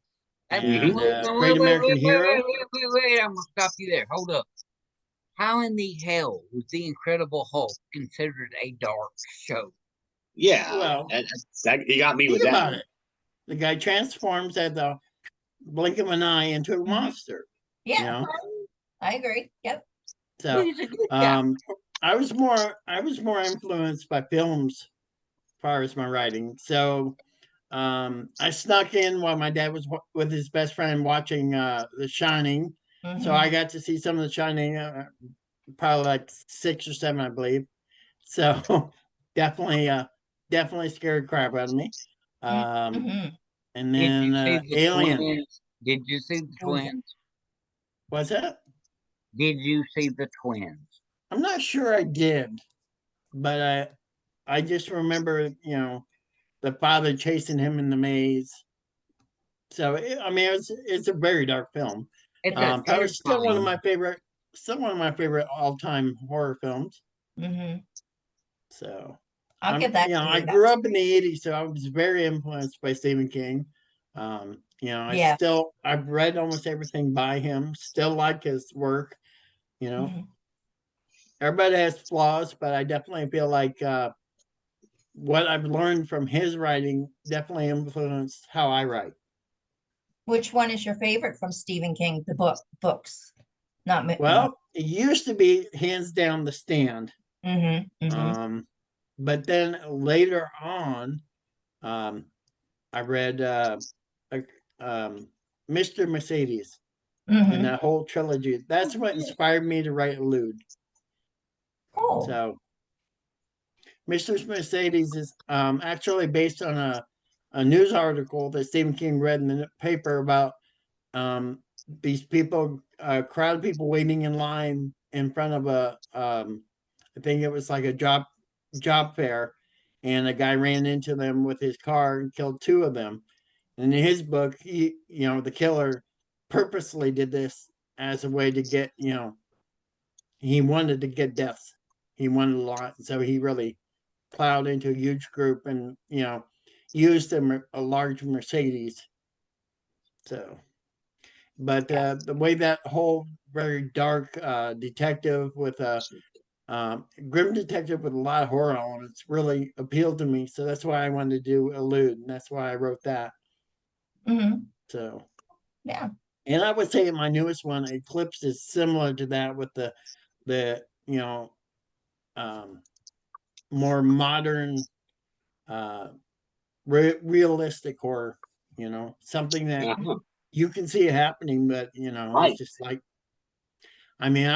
and
Wait,
Great American Hero.
wait. I'm gonna stop you there. Hold up. How in the hell was The Incredible Hulk considered a dark show?
Yeah,
Well,
he got me
think
with that
about
one.
it. The guy transforms at the blink of an eye into a monster. You
Yeah,
know,
I agree. Yep.
But
so
he's a good guy.
I was more influenced by films as far as my writing. So I snuck in while my dad was with his best friend watching The Shining. So I
Mhm.
got to see some of The Shining, probably like 6 or 7, I believe. So definitely, definitely scared crap out of me. Um,
Mhm.
and
Did you
then
see the
Alien.
twins? Did you see the
Oh yeah.
twins?
What's that?
Did you see the twins?
I'm not sure I did, but I just remember, the father chasing him in the maze. So I mean, it's a very dark film.
It's a
Probably
terrifying.
still one of my favorite all time horror films.
Mhm.
So
I'll give that to
I
you. That
grew
was
up in the '80s, so I was very influenced by Stephen King.
yeah.
I've read almost everything by him. Still like his work. You know,
Mhm.
everybody has flaws, but I definitely feel like what I've learned from his writing definitely influenced how I write.
Which one is your favorite from Stephen King? The books, not
Well, it used to be hands down The Stand.
Mhm. Mhm.
Um, but then later on, um, I read uh, um, Mr. Mercedes and
Mhm.
that whole trilogy. That's what inspired me to write Elude.
Oh.
So, Mr. Mercedes is actually based on a news article that Stephen King read in the paper about these people, a crowd of people waiting in line in front of I think it was like a job fair, and a guy ran into them with his car and killed 2 of them. And in his book, the killer purposely did this as a way to get, he wanted to get deaths. He wanted a lot, so he really plowed into a huge group and used a large Mercedes. So, but
Yeah.
the way that whole very dark detective with a grim detective with a lot of horror elements really appealed to me. So that's why I wanted to do Elude, and that's why I wrote that.
Mhm.
So,
Yeah.
and I would say my newest one, Eclipse, is similar to that with the um, more modern, uh, realistic horror. Something that
Uh-huh.
you can see it happening, but it's
Right.
just like, I mean,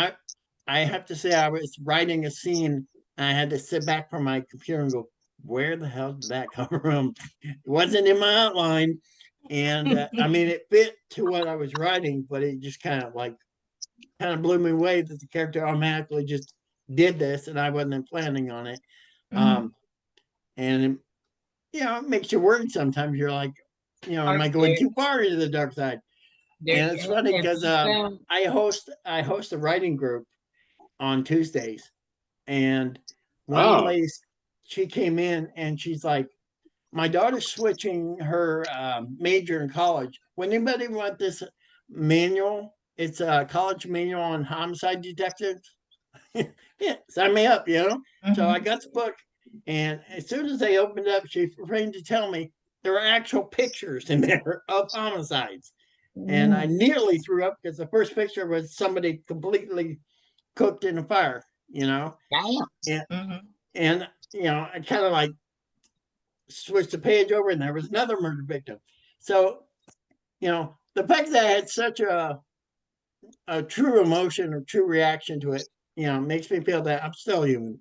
I have to say I was writing a scene and I had to sit back from my computer and go, where the hell did that come from? It wasn't in my outline, And I mean, it fit to what I was writing, but it just kind of blew me away that the character automatically just did this, and I wasn't planning on it.
Mhm.
And it makes you worry sometimes. You're like, am I going too far into the dark side? And it's funny because I host a writing group on Tuesdays, and one of the
Oh,
ladies, she came in and she's like, my daughter's switching her major in college. Would anybody want this manual? It's a college manual on homicide detectives. Yeah, sign me up, So I
Mhm.
got the book, and as soon as they opened up, she refrained to tell me there were actual pictures in there of homicides. And I
Ooh.
nearly threw up because the first picture was somebody completely cooked in a fire,
Damn.
and
Mhm.
I kind of like switched the page over, and there was another murder victim. So the fact that I had such a true emotion or true reaction to it, makes me feel that I'm still human.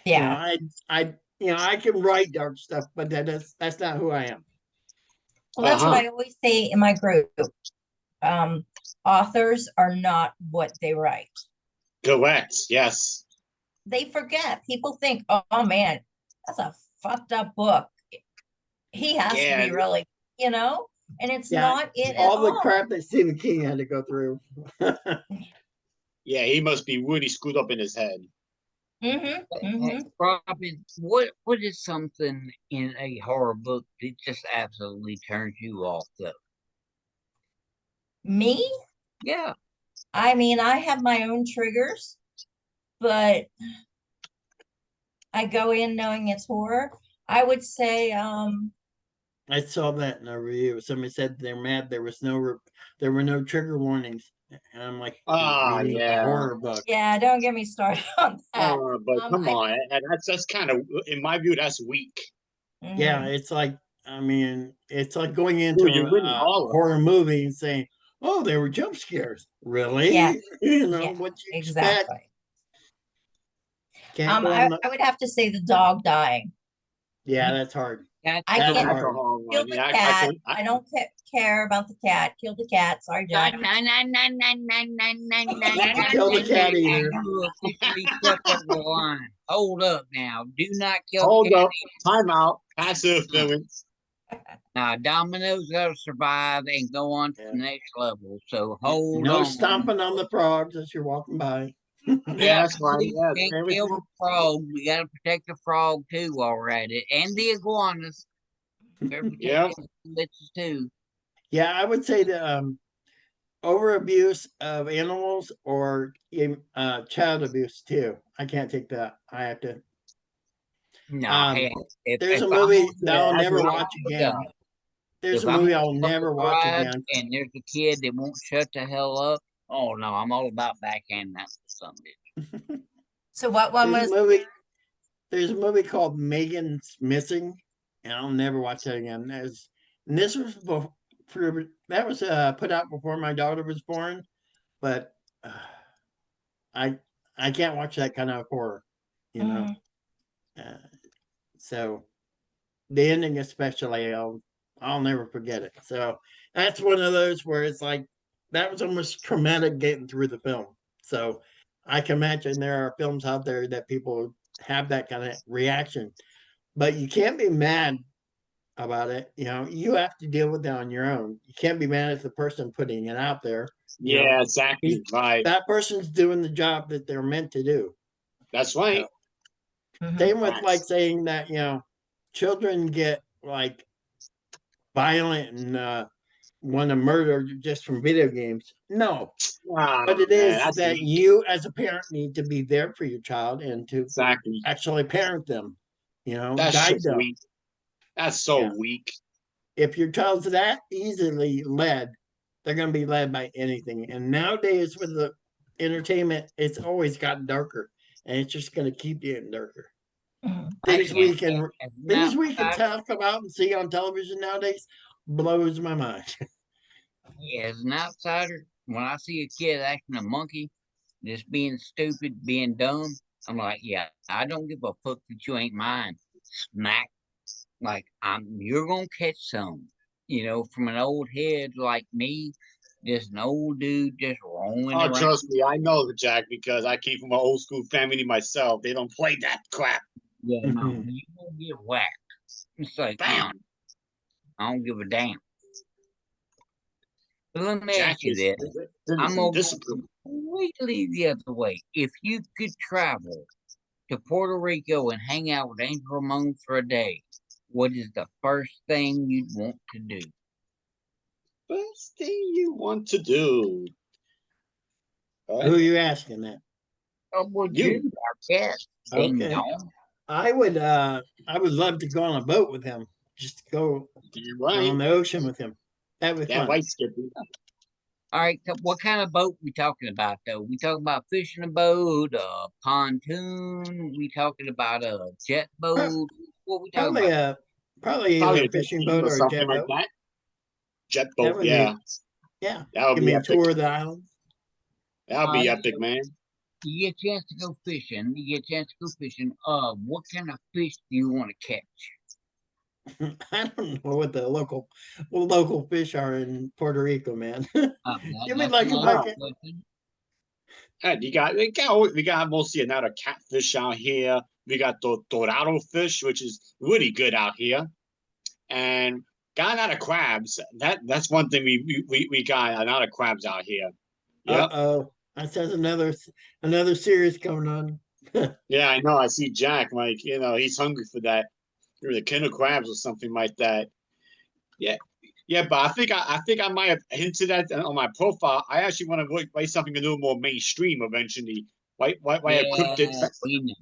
Yeah.
I I can write dark stuff, but that's not who I am.
Well, that's what
uh-huh.
I always say in my group. Um, Authors are not what they write.
Correct. Yes.
They forget. People think, oh man, that's a fucked up book. He has to
Yeah.
be really, and it's
Yeah,
not it at
all the
all.
crap that Stephen King had to go through.
Yeah, he must be really screwed up in his head.
Robin, what is something in a horror book that just absolutely turns you off though?
Me?
Yeah.
I mean, I have my own triggers, but I go in knowing it's horror. I would say,
I saw that in a review. Somebody said they're mad there were no trigger warnings, and I'm like, you're
Ah,
reading a
yeah.
horror book.
yeah, don't get me started on that.
But come
I,
on, that's kind of, in my view, that's weak.
Yeah,
mhm.
it's like, I mean, it's like going into
Dude, you're reading
a
horror.
horror movie and saying, "Oh, they were jump scares."
Yeah,
Really?
yeah,
What you expect?
exactly.
Can't go on the.
I would have to say the dog dying.
Yeah, that's hard.
That's
I
That's
can't
That's a
hard.
hard
kill
one.
the
Yeah,
cat. I don't care about the cat. Kill the cat. Sorry, Jack.
Kill the cat either.
You officially stepped over the line. Hold up now. Do not kill the
hold
cat.
up, time out, passive influence.
Now, Domino's got to survive and go on to
Yeah.
the next level. So hold
No
on.
stomping on the frogs as you're walking by.
Yeah, that's right.
Please
Yeah,
can't
everything.
kill the frog. We got to protect the frog too while we're at it, and the iguanas. Better protect
Yep.
them bitches too.
Yeah, I would say that over abuse of animals or child abuse too. I can't take that. I have to.
Nah,
Um,
hey, if
there's a
I'm
movie
on
that
the,
I'll
That's
never
right.
watch again. There's
if
a
I'm
movie
on
I'll
the
never watch
ride
again.
and there's a kid that won't shut the hell up, oh no, I'm all about backhanding that son of a bitch.
So what one
There's a
was?
movie. There's a movie called Megan's Missing, and I'll never watch that again. And this was that was put out before my daughter was born, but uh, I I can't watch that kind of horror, you know.
Mhm.
Uh, so the ending, especially, I'll never forget it. So that's one of those where it's like that was almost traumatic getting through the film. So I can imagine there are films out there that people have that kind of reaction, but you can't be mad about it. You have to deal with that on your own. You can't be mad at the person putting it out there.
Yeah, exactly. Right.
That person's doing the job that they're meant to do.
That's right.
So,
Mhm.
same with like saying that children get like violent and want to murder just from video games. No,
Ah,
what it
man,
is
that's
that
weak.
you as a parent need to be there for your child and to
Exactly.
actually parent them.
That's
Guide
just
them.
weak. That's so
Yeah.
weak.
If your child's that easily led, they're going to be led by anything. And nowadays, with the entertainment, it's always gotten darker, and it's just going to keep getting darker.
Mhm.
Things we can
As an
things we can
outsider,
talk about and see on television nowadays blows my mind.
as an outsider, when I see a kid acting a monkey, just being stupid, being dumb, I'm like, yeah, I don't give a fuck that you ain't mine. Smack. Like you're gonna catch some. from an old head like me, just an old dude just roaming
Oh,
around.
trust me, I know, Jack, because I came from an old school family myself. They don't play that crap.
Yeah, no, you won't get whacked. It's like,
Bam.
I don't give a damn. But let me
Jack
ask you
is
this. I'm
some
gonna go
discipline.
completely the other way. If you could travel to Puerto Rico and hang out with Angel Ramon for a day, what is the first thing you'd want to do?
First thing you want to do.
Who are you asking that?
Oh, would
You.
you, our guest, ding
Okay.
dong?
I would love to go on a boat with him. Just go
Damn right.
on the ocean with him. That'd be
Damn
fun.
right, Skippy.
All right, what kind of boat we talking about though? We talking about fishing a boat, a pontoon? We talking about a jet boat? What we talking
Probably
about?
probably
Probably
either
a
a fishing
fishing
boat
or
or a
something
jet
like
boat.
that. Jet
That
boat,
would
yeah.
be, yeah.
That would
Give
be
me a
epic.
tour of the island.
That would be epic, man.
You get a chance to go fishing. What kind of fish do you want to catch?
I don't know what the local fish are in Puerto Rico, man. Give me like a bucket.
And we got mostly another catfish out here. We got the dorado fish, which is really good out here, and got a lot of crabs. That's one thing we got a lot of crabs out here. Yep.
Uh-oh. That says another series coming on.
Yeah, I know. I see Jack, like, he's hungry for that. Or the killer crabs or something like that. Yeah. Yeah, but I think I might have hinted at on my profile. I actually want to write something a little more mainstream eventually. Why a cryptid
Yeah, we know.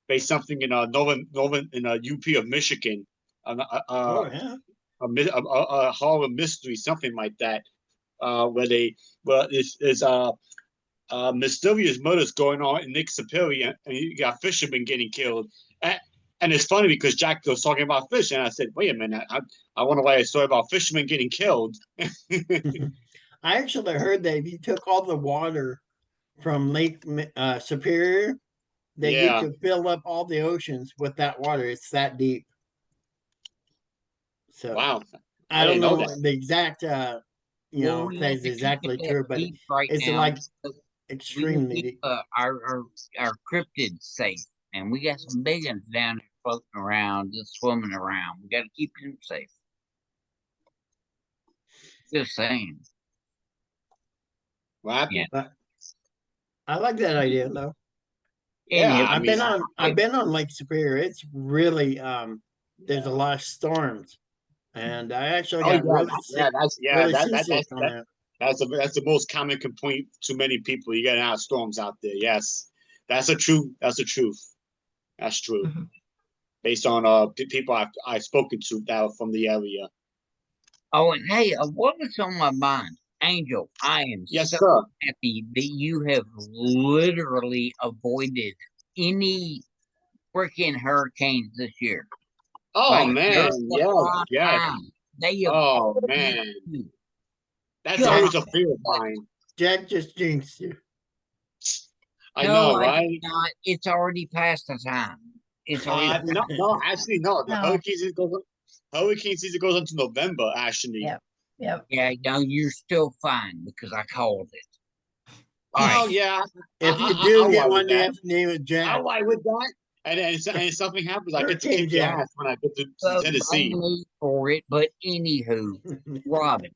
based something in Northern in UP of Michigan,
Oh yeah.
a horror mystery, something like that, where there's mysterious murders going on in Lake Superior, and you got fishermen getting killed. And it's funny because Jack was talking about fish, and I said, "Wait a minute, I want to write a story about fishermen getting killed."
I actually heard that if you took all the water from Lake Superior, that you
Yeah.
could fill up all the oceans with that water. It's that deep. So
Wow. I
I don't
didn't know
know
that.
the exact,
Well,
if
we have
that's
to keep it
exactly
that
true, but
deep right
it's
now.
like
We can
extremely
keep
deep.
our cryptids safe, and we got some big ones down there floating around, just swimming around. We got to keep them safe. Just saying.
What happened?
Yeah.
But I like that idea though.
Yeah,
Anywho,
I mean,
I've been on Lake Superior. It's really there's a lot of storms, and I actually
oh
got
yeah,
really sick, really seasick on that.
that's the most common complaint to many people. You get a lot of storms out there. Yes, that's the truth. That's the truth. That's true.
Mhm.
Based on people I've spoken to that are from the area.
oh, and hey, what was on my mind? Angel, I am
Yes,
so
sir.
happy that you have literally avoided any freaking hurricanes this year.
Oh
Like,
man,
you're the
yes,
first
yes.
time. They
Oh
avoided
man,
you.
that's
God,
always a fear of mine.
Jack just jinxed you.
I
no,
know,
I did
right?
not. It's already past the time. It's already
No, actually, no. The
No.
hurricane season goes into November. Actually,
Yep. Yep.
yeah, no, you're still fine because I called it. All right.
oh yeah,
If you do
I'll
get
ride with
one, you
that.
have to name it Jack.
I'll ride with that. And if something happens, I get to
Hurricane
kick your
Jack.
ass when I get to
Blame
Tennessee.
me for it, but anywho, Robin,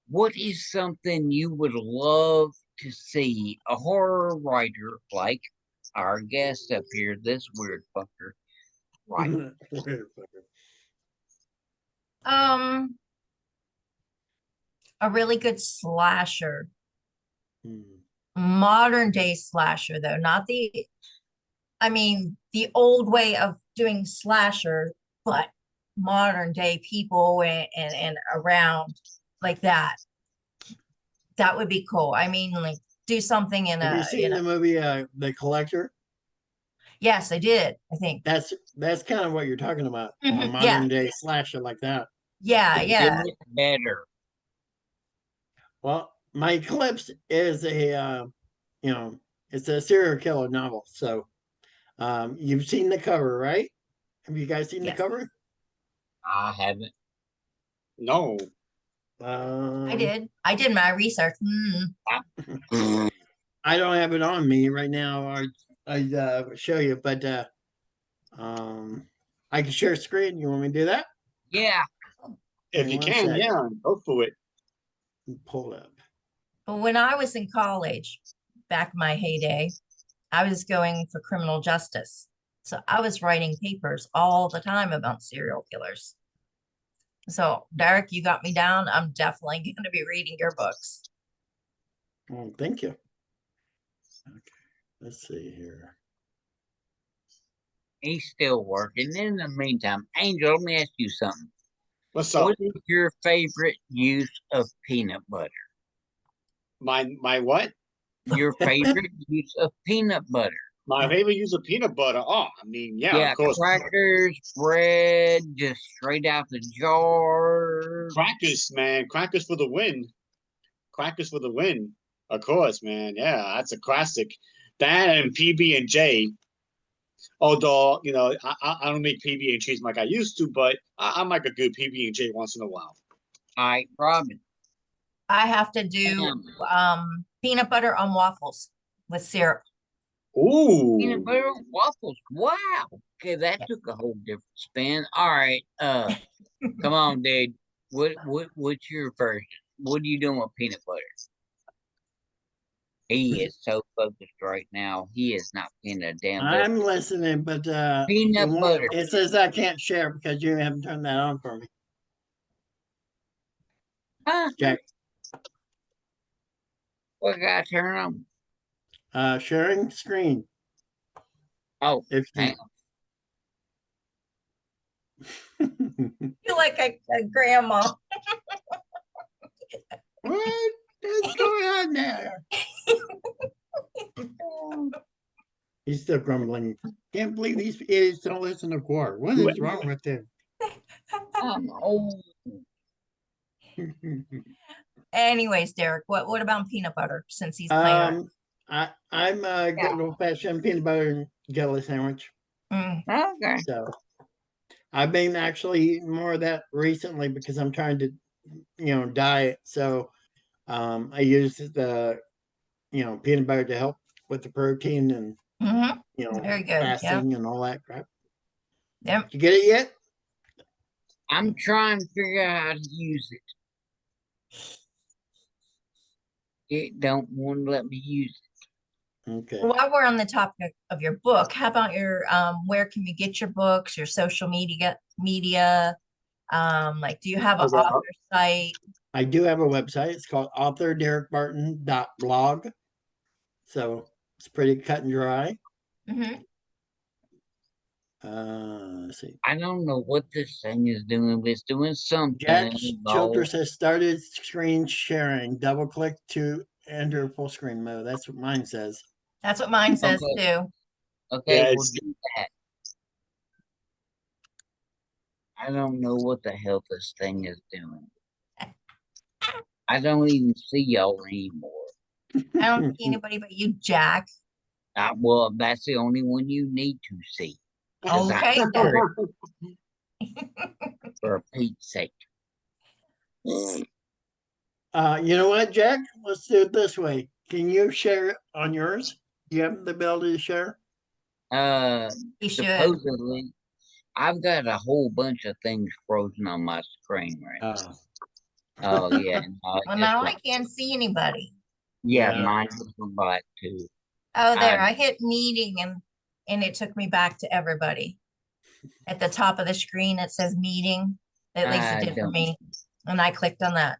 what is something you would love to see a horror writer like our guest up here, this weird fucker, right?
Um, a really good slasher, modern day slasher though, not the old way of doing slasher, but modern day people and around like that. That would be cool. I mean, like do something in
Have you
a,
seen the movie The Collector?
yes, I did, I think.
That's kind of what you're talking about. A
Yeah,
modern day slasher like that.
yeah,
Do
yeah.
it better.
Well, my Eclipse is it's a serial killer novel. So you've seen the cover, right? Have you guys seen the
Yes.
cover?
I haven't.
No.
I did. I did my research.
I don't have it on me right now. I show you, but I can share screen. You want me to do that?
Yeah.
If you can, yeah, go for it.
Pull up.
But when I was in college, back in my heyday, I was going for criminal justice. So I was writing papers all the time about serial killers. So, Derek, you got me down. I'm definitely going to be reading your books.
Oh, thank you. Okay, let's see here.
He's still working. In the meantime, Angel, let me ask you something.
What's up?
What is your favorite use of peanut butter?
My what?
Your favorite use of peanut butter?
My favorite use of peanut butter. Oh, I mean, yeah, of course.
Crackers, bread, just straight out the jar.
Crackers, man. Crackers for the win. Crackers for the win. Of course, man. Yeah, that's a classic. That and PB&J. Although, you know, I don't make PB&Js like I used to, but I like a good PB&J once in a while.
All right, Robin.
I have to do peanut butter on waffles with syrup.
Ooh.
Peanut butter on waffles. Wow. Okay, that took a whole different spin. All right. Come on, dude. What's your version? What are you doing with peanut butter? He is so focused right now. He is not paying a damn.
I'm listening, but
peanut butter.
It says I can't share because you haven't turned that on for me. Jack.
What got to turn on?
Sharing screen.
Oh,
hang
on. You're like a grandma.
What is going on there? He's still grumbling. Can't believe these idiots don't listen to Quark. What is wrong with them?
I'm old.
Anyways, Derek, what about peanut butter? Since he's playing.
I'm good old-fashioned peanut butter and jelly sandwich.
Okay.
So I've been actually eating more of that recently because I'm trying to, diet. So I use the, peanut butter to help with the protein and
very good.
Fasting and all that crap.
Yep.
You get it yet?
I'm trying to figure out how to use it. It don't want to let me use it.
Okay.
While we're on the topic of your book, how about your where can you get your books, your social media? Like, do you have an author site?
I do have a website. It's called authorderekbarton.blog. So it's pretty cut and dry. Let's see.
I don't know what this thing is doing, but it's doing something.
Jack Childress has started screen sharing. Double click to enter full screen mode. That's what mine says.
That's what mine says too.
Okay, we'll do that. I don't know what the hell this thing is doing. I don't even see y'all anymore.
I don't see anybody but you, Jack.
Well, that's the only one you need to see.
Okay.
For Pete's sake.
You know what, Jack? Let's do it this way. Can you share it on yours? Do you have the ability to share?
Supposedly, I've got a whole bunch of things frozen on my screen right now. Oh, yeah.
No, well, now I can't see anybody.
Yeah, mine was black too.
Oh, there. I hit meeting and it took me back to everybody. At the top of the screen, it says meeting. At least it did for me. And I clicked on that.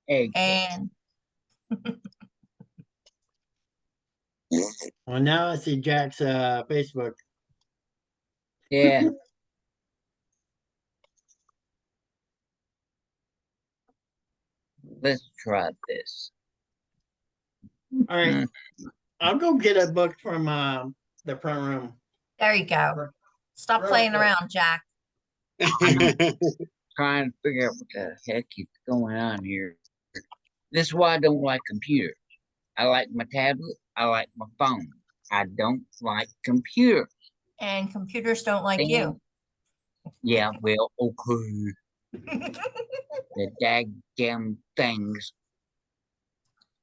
And
well, now I see Jack's Facebook.
Yeah. Let's try this.
All right. I'll go get a book from the front room.
There you go. Stop playing around, Jack.
Trying to figure out what the heck is going on here. This is why I don't like computers. I like my tablet. I like my phone. I don't like computers.
And computers don't like you.
Yeah, well, okay. The daggum things.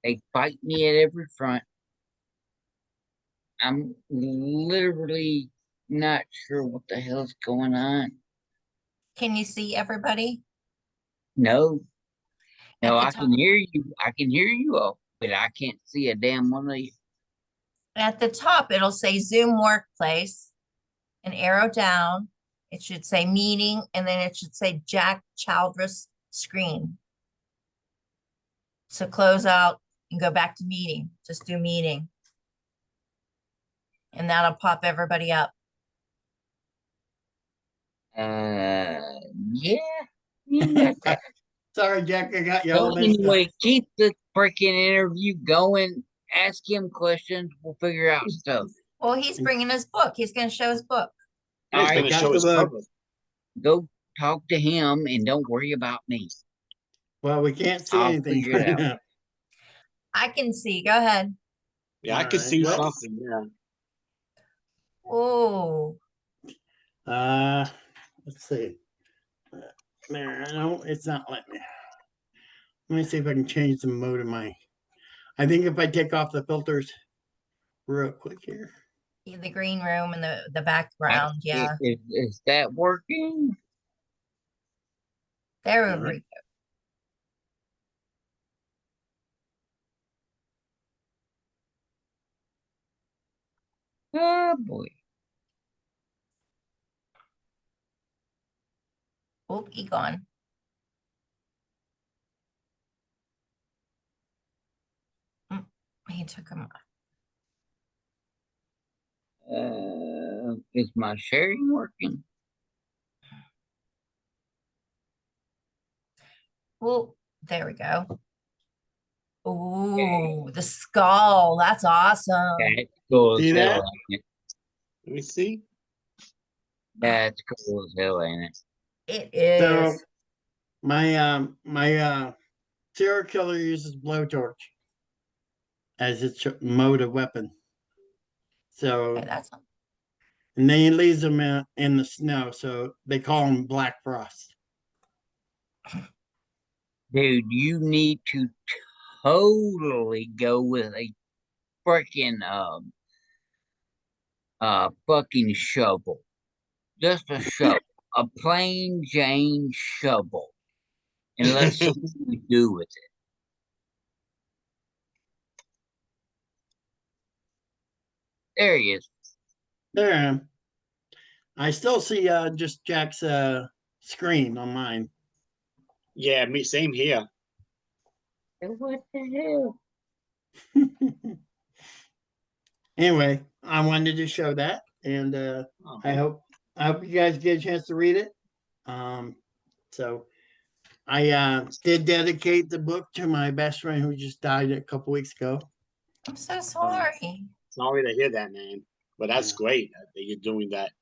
They fight me at every front. I'm literally not sure what the hell's going on.
Can you see everybody?
No,
At
no,
the
I
top,
can hear you. I can hear you all, but I can't see a damn one of you.
at the top, it'll say Zoom Workplace, an arrow down. It should say meeting, and then it should say Jack Childress screen. So close out and go back to meeting. Just do meeting. And that'll pop everybody up.
Yeah, you got that.
Sorry, Jack, I got you
So
all mixed up.
anyway, keep the freaking interview going. Ask him questions. We'll figure out stuff.
Well, he's bringing his book. He's going to show his book.
He's
All
going
right,
to
got
show
the
his
book.
cover.
go talk to him and don't worry about me.
Well, we can't see
I'll
anything
figure it
right
out.
now.
I can see. Go ahead.
Yeah, I
All
can
right,
see
well,
something. Yeah.
Oh,
let's see. No, it's not letting me. Let me see if I can change the mode of my. I think if I take off the filters real quick here.
the green room and the background. Yeah,
Is that working?
there
All
we
right.
go.
Oh boy.
Oh, he gone. He took him off.
Is my sharing working?
Oh, there we go. Oh, the skull. That's awesome.
That's cool as
See
hell,
that?
ain't it?
Let me see.
That's cool as hell, ain't it?
It
So
is.
my serial killer uses blowtorch as its mode of weapon. So
Okay, that's
and then he leaves them in the snow. So they call him Black Frost.
Dude, you need to totally go with a freaking fucking shovel. Just a shovel. A plain Jane shovel. And let's see what you do with it. There he is.
There I am. I still see just Jack's screen on mine.
Yeah, me same here.
What the hell?
Anyway, I wanted to show that, and I hope you guys get a chance to read it. So I did dedicate the book to my best friend who just died a couple weeks ago.
I'm so sorry.
Sorry to hear that, man. But that's
Yeah.
great that you're doing that.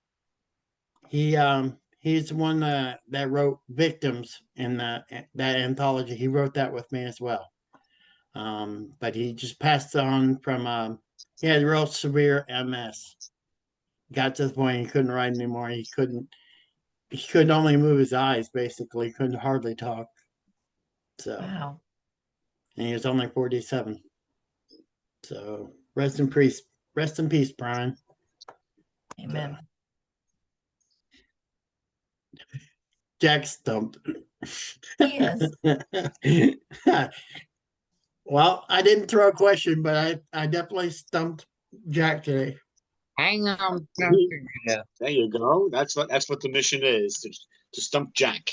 He's the one that wrote Victims in that anthology. He wrote that with me as well. But he just passed on from he had real severe MS. Got to the point he couldn't write anymore. He could only move his eyes basically. He couldn't hardly talk. So
Wow.
and he was only 47. So rest in peace. Rest in peace, Brian.
Amen.
Jack stumped.
He is.
Well, I didn't throw a question, but I definitely stumped Jack today.
Hang on. I'm trying to figure it out.
There you go. That's what the mission is, to stump Jack.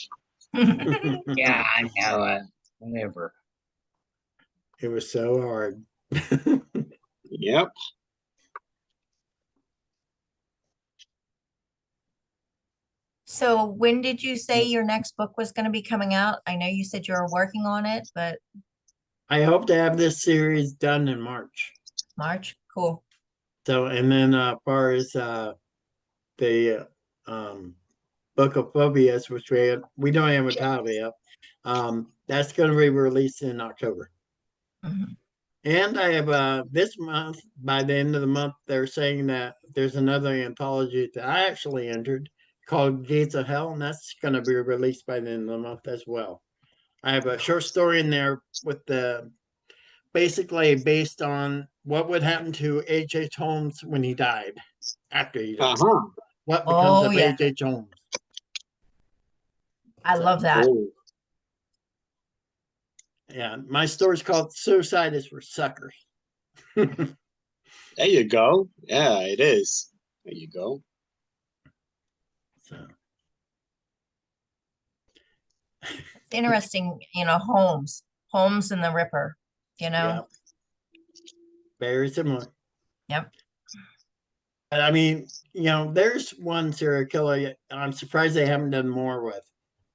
Yeah, I know. Whatever.
It was so hard.
Yep.
So when did you say your next book was going to be coming out? I know you said you were working on it, but
I hope to have this series done in March.
March. Cool.
So, and then as far as the Book of Phobias, which we don't have a title yet, that's going to be released in October.
Mhm.
And I have this month, by the end of the month, they're saying that there's another anthology that I actually entered called Gates of Hell, and that's going to be released by the end of the month as well. I have a short story in there with the basically based on what would happen to H.H. Holmes when he died, after he died. What becomes
Oh,
of
yeah.
H.H. Holmes?
I love that.
Cool.
Yeah, my story's called Suicide is for Suckers.
There you go. Yeah, it is. There you go.
So,
It's interesting, Holmes and the Ripper,
yeah, very similar.
Yep.
But I mean, there's one serial killer I'm surprised they haven't done more with.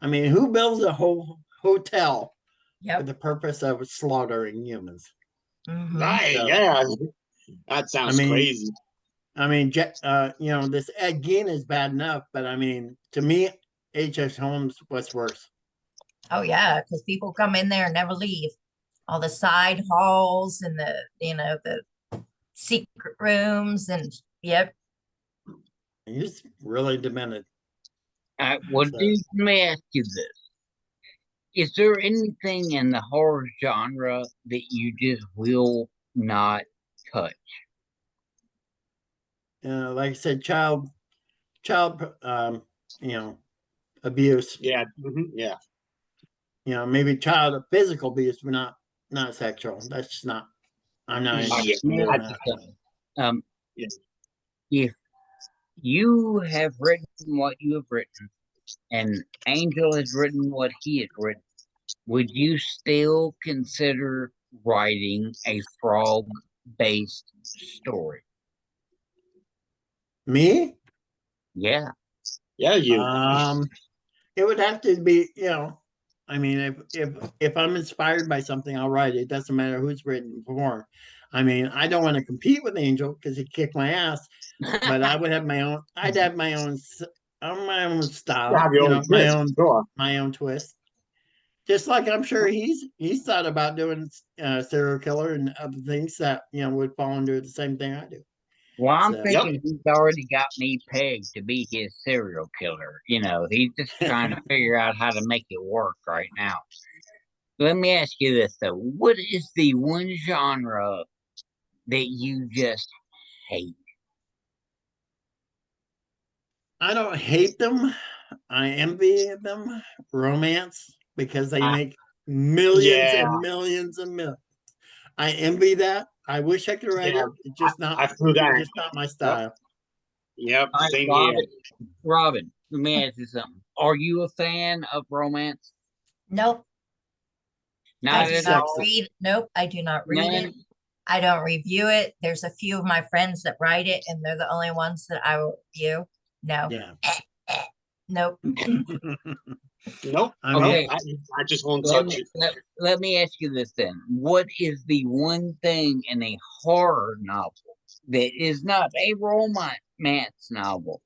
I mean, who builds a whole hotel for
Yep.
the purpose of slaughtering humans?
Right.
So,
Yeah. That sounds crazy.
I mean, this Ed Gein is bad enough, but I mean, to me, H.S. Holmes was worse.
Oh, yeah, because people come in there and never leave. All the side halls and the secret rooms and yep.
He's really demented.
Well, dude, let me ask you this. Is there anything in the horror genre that you just will not touch?
Like I said, child, abuse.
Yeah. Yeah.
Maybe child physical abuse, but not sexual. That's just not. I'm not
Yeah.
interested in that.
Yes.
If you have written what you have written, and Angel has written what he has written, would you still consider writing a frog-based story?
Me?
Yeah.
Yeah, you.
It would have to be, I mean, if I'm inspired by something, I'll write it. It doesn't matter who's written for. I mean, I don't want to compete with Angel because he kicked my ass, but I would have my own. I'd have my own style.
Have your own twist, sure.
My own twist. Just like I'm sure he's thought about doing serial killer and other things that would fall under the same thing I do.
Well, I'm
So,
thinking he's already got me pegged to be his serial killer. He's just trying to figure out how to make it work right now. Let me ask you this, though. What is the one genre that you just hate?
I don't hate them. I envy them. Romance, because they make millions and millions and millions. I envy that. I wish I could write it. It's just not.
I flew that.
Just not my style.
Yep. Same
Robin,
here.
Robin, let me ask you something. Are you a fan of romance?
Nope.
Not
I do not read. Nope, I do not read it. I don't review it. There's a few of my friends that write it, and they're the only ones that I will review. No.
Yeah.
Nope.
Nope.
Okay.
I just won't touch it.
Let me ask you this then. What is the one thing in a horror novel that is not a romance novel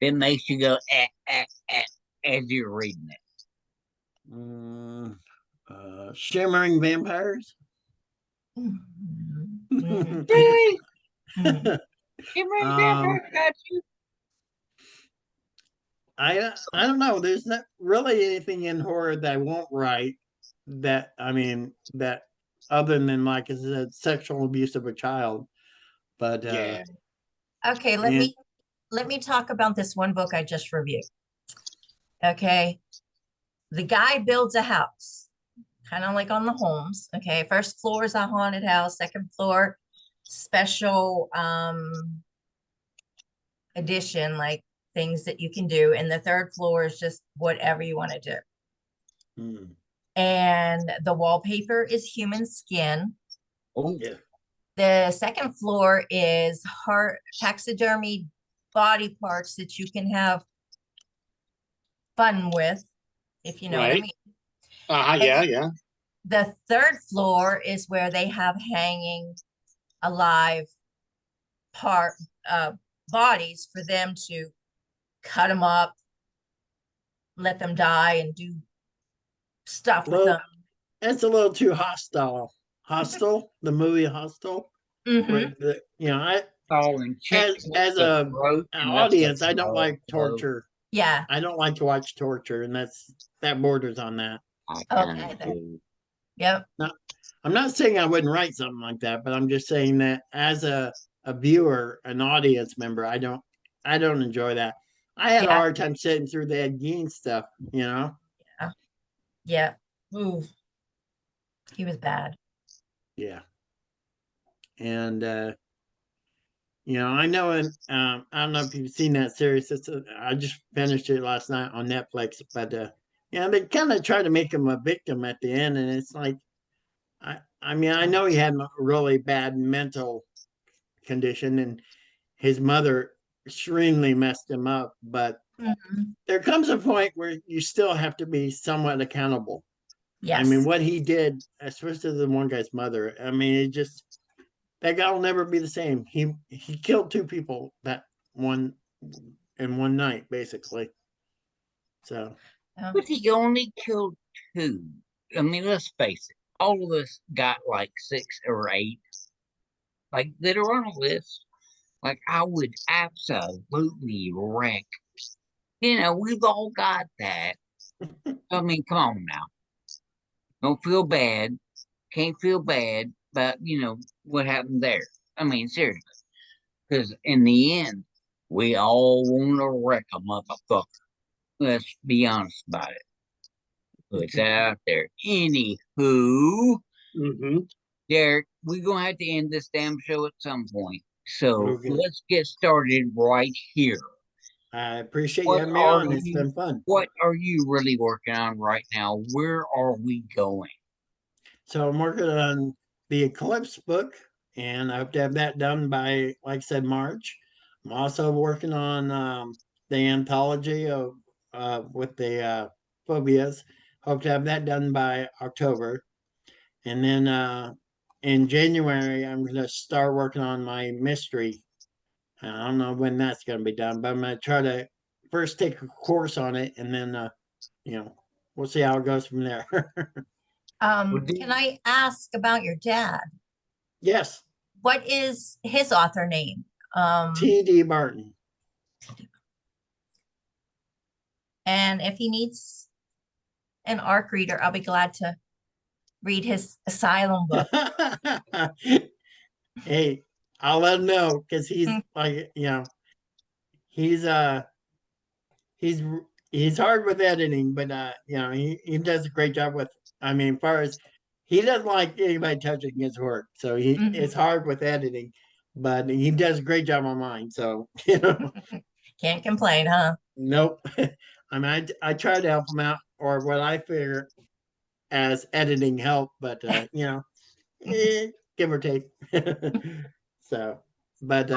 that makes you go as you're reading it?
Shimmering vampires.
Really? Shimmering vampires got you?
I don't know. There's not really anything in horror that I won't write. That other than, like I said, sexual abuse of a child. But
okay, let me talk about this one book I just reviewed. Okay, the guy builds a house, kind of like on the Holmes. Okay, first floor is a haunted house. Second floor, special edition, like things that you can do, and the third floor is just whatever you want to do. And the wallpaper is human skin.
Oh,
yeah.
The second floor is taxidermy body parts that you can have fun with, if you know what I mean.
Yeah.
The third floor is where they have hanging alive bodies for them to cut them up, let them die, and do stuff with them.
It's a little too hostile. Hostile, the movie Hostile.
Mm-hmm.
Where as an audience, I don't like torture
Yeah.
I don't like to watch torture, and that borders on that.
I
Okay,
kind of
then.
do.
Yep.
Now, I'm not saying I wouldn't write something like that, but I'm just saying that as a viewer, an audience member, I don't enjoy that. I had a
Yeah.
hard time sitting through the Ed Gein stuff, you know.
Yeah. Ooh, he was bad.
Yeah, and you know, I know, and I don't know if you've seen that series. I just finished it last night on Netflix, but you know, they kind of try to make him a victim at the end, and it's like, I mean, I know he had a really bad mental condition, and his mother extremely messed him up, but
Mhm.
there comes a point where you still have to be somewhat accountable. I mean,
Yes.
what he did, especially the one guy's mother, I mean, it just, that guy will never be the same. He killed two people that one in one night, basically. So
Yeah.
But he only killed two. I mean, let's face it. All of us got like 6 or 8, like that are on a list. Like I would absolutely wreck. You know, we've all got that. I mean, come on now. Don't feel bad. Can't feel bad about, what happened there. I mean, seriously. Because in the end, we all want to wreck a motherfucker. Let's be honest about it. Put that out there. Anywho,
Mm-hmm.
Derek, we're going to have to end this damn show at some point. So
okay.
let's get started right here.
I appreciate you
What
having me
are
on. It's
you
been fun.
what are you really working on right now? Where are we going?
So I'm working on the Eclipse book, and I hope to have that done by, like I said, March. I'm also working on the anthology of with the phobias. Hope to have that done by October, and then in January I'm going to start working on my mystery. I don't know when that's going to be done, but I'm going to try to first take a course on it, and then you know, we'll see how it goes from there.
Well,
Can I ask about your dad?
Yes,
What is his author name?
T.D. Barton.
And if he needs an ARC reader, I'll be glad to read his Asylum book.
Hey, I'll let him know because he's
Mm.
like, you know, he's he's he's hard with editing, but you know, he does a great job with. I mean, as far as he doesn't like anybody touching his work, so it's
Mhm.
hard with editing, but he does a great job on mine. So you know,
Can't complain, huh?
nope. I mean, I try to help him out, or what I figure as editing help, but you know, give or take. So, but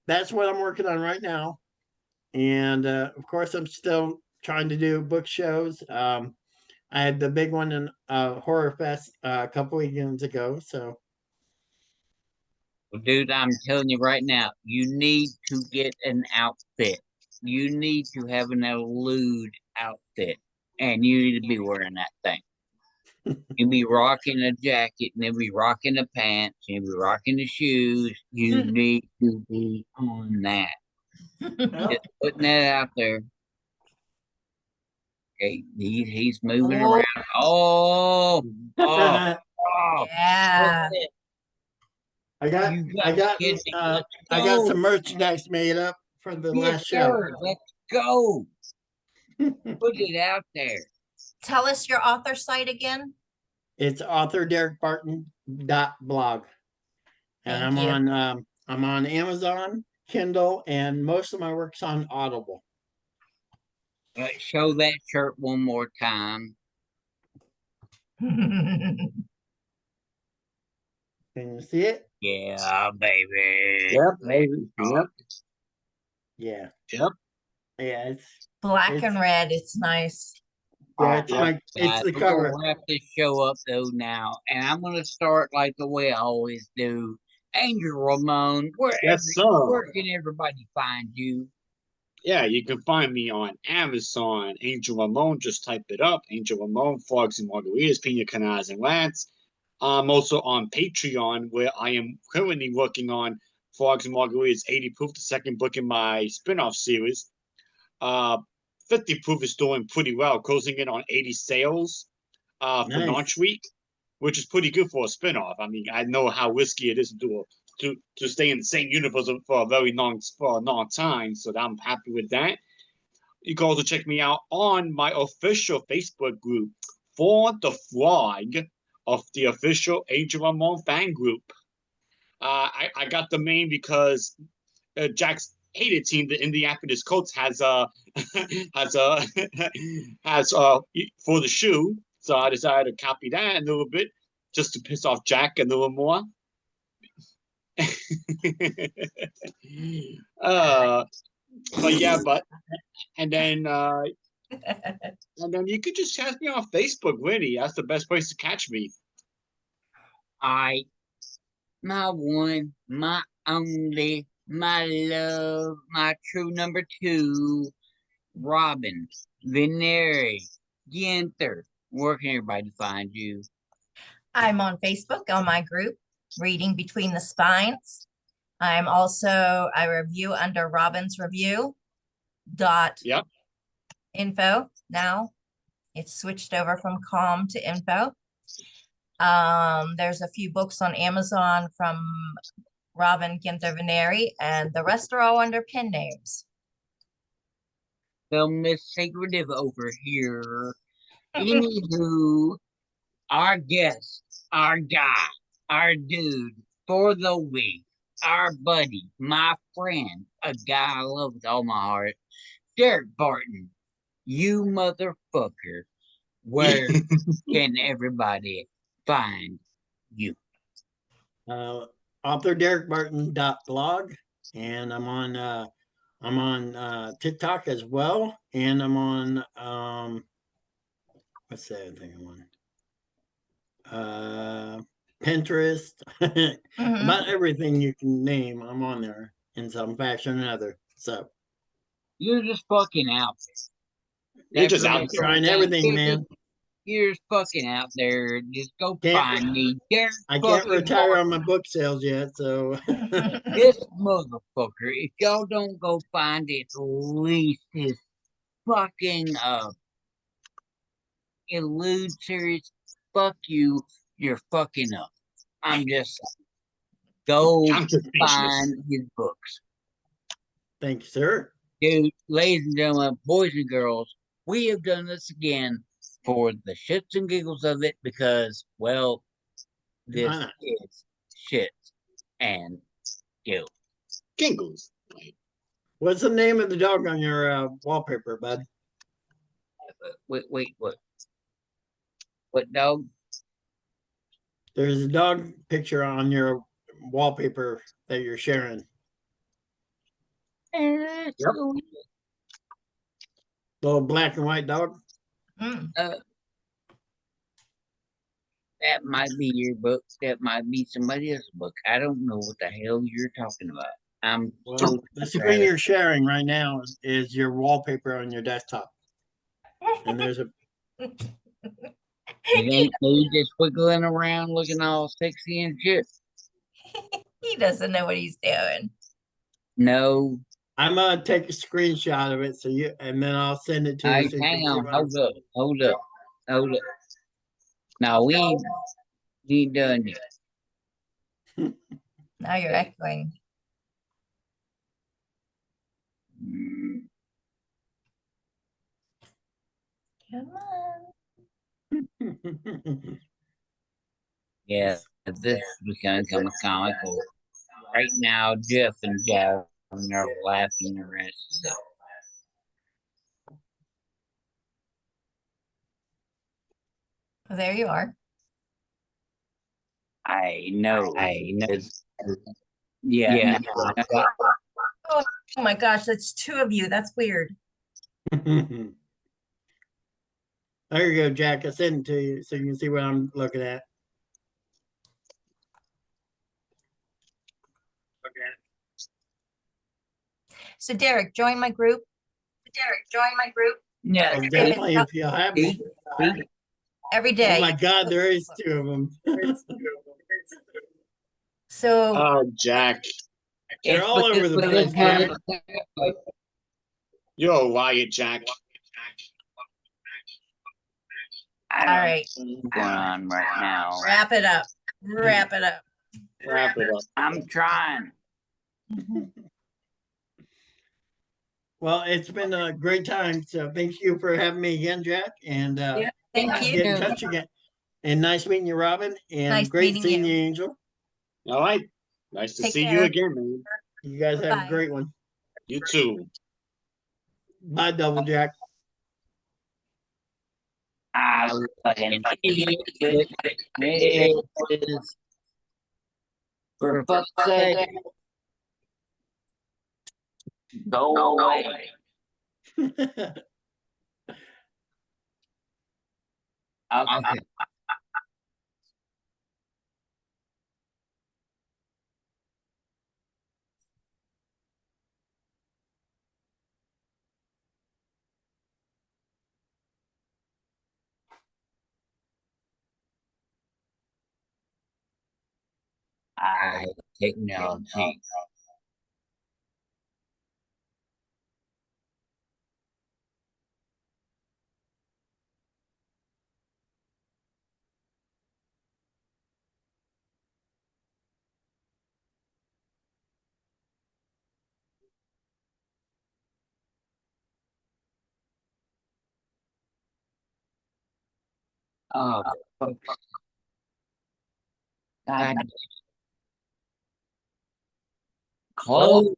that's what I'm working on right now, and of course, I'm still trying to do book shows. I had the big one in Horror Fest a couple weekends ago. So,
Well, dude, I'm telling you right now, you need to get an outfit. You need to have an elude outfit, and you need to be wearing that thing. You be rocking a jacket, and then be rocking the pants, and you be rocking the shoes. You need to be on that.
oh,
Just putting that out there. Okay, he's moving
Oh,
around. Oh, oh.
yeah.
Okay,
I got
you gotta be kidding me. Let's
I got
go.
some merchandise made up for the
Yes,
last show.
sir. Let's go. Put it out there.
Tell us your author site again.
It's author Derek Barton .blog, and
Thank you.
I'm on Amazon, Kindle, and most of my work's on Audible.
Let's show that shirt one more time.
Can you see it?
Yeah, baby.
Yep, maybe. Yep.
Yeah.
Yep.
Yeah,
Black and
it's
red. It's nice.
yeah, it's
All
my
right,
it's
guys,
the
we're gonna
cover.
wrap this show up though now, and I'm gonna start like the way I always do. Angel Ramon,
Yes, sir.
where can everybody find you?
Yeah, you can find me on Amazon. Angel Ramon, just type it up. Angel Ramon, Frogs and Margaritas, Pina Canadas and Lance. I'm also on Patreon, where I am currently working on Frogs and Margaritas 80 Proof, the second book in my spin-off series. 50 proof is doing pretty well, closing in on 80 sales for
Nice.
launch week, which is pretty good for a spinoff. I mean, I know how risky it is to stay in the same universe for a long time, so I'm happy with that. You can also check me out on my official Facebook group for the flag of the official Age of Unknown fan group. I got the name because Jack's hated team, the Indianapolis Colts, has has for the shoe. So I decided to copy that a little bit just to piss off Jack a little more. But yeah, and then you could just chat me on Facebook. Really, that's the best place to catch me.
My one, my only, my love, my true number 2, Robin, Veneri, Ginther. Where can everybody find you?
I'm on Facebook on my group, Reading Between the Spines. I'm also, I review under Robin's Review .info now. It's switched over from com to info. There's a few books on Amazon from Robin Ginther Veneri, and the rest are all under pen names.
So Miss Secretive over here. Anywho, our guest, our guy, our dude for the week, our buddy, my friend, a guy I love with all my heart, Derek Barton. You motherfucker. Where can everybody find you?
Author DerekBarton.blog, and I'm on TikTok as well, and I'm on what's the other thing I'm on? Pinterest. About everything you can name, I'm on there in some fashion or another. So
you're just fucking out there.
You're just out there.
Trying everything, man.
You're just fucking out there. Just go find me.
I can't retire on my book sales yet, so
this motherfucker, if y'all don't go find at least his fucking Elude series, fuck you, you're fucking up. I'm just go find his books.
Thank you, sir.
Dude, ladies and gentlemen, boys and girls, we have done this again for the shits and giggles of it because, well, this is shits and giggles.
Giggles.
What's the name of the dog on your wallpaper, bud?
Wait, what? What dog?
There's a dog picture on your wallpaper that you're sharing.
Yep.
Little black and white dog.
That might be your book. That might be somebody else's book. I don't know what the hell you're talking about.
Well, the screen you're sharing right now is your wallpaper on your desktop, and there's a.
It ain't me just wiggling around looking all sexy and shit.
He doesn't know what he's doing.
No.
I'm gonna take a screenshot of it and then I'll send it to you. So
hang on, hold up. Now we ain't done yet.
Now you're echoing. Come on.
Yeah, this is gonna come comical. Right now, Jeff and Jav are laughing their asses off.
Well, there you are.
I know. Yeah.
Oh my gosh, that's 2 of you. That's weird.
There you go, Jack. I sent it to you so you can see what I'm looking at.
So Derek, join my group.
Yeah,
definitely if you have me.
Every day.
Oh my God, there is 2 of them.
So
Jack.
They're all over the place, Jack.
Yo, Wyatt Jack.
All right.
What's going on right now?
Wrap it up. Wrap it up.
Wrap it up.
I'm trying.
Well, it's been a great time. So thank you for having me again, Jack. And
Thank
I'll
you.
get in touch again. And nice meeting you, Robin. And
Nice
great
meeting
seeing
you.
you, Angel.
All right. Nice to
Take
see
care.
you again, man.
You guys have a
Bye.
great one.
You too.
Bye, Double Jack.
I can see it. For fuck's sake, go away. Okay. Technology. Oh, God. Close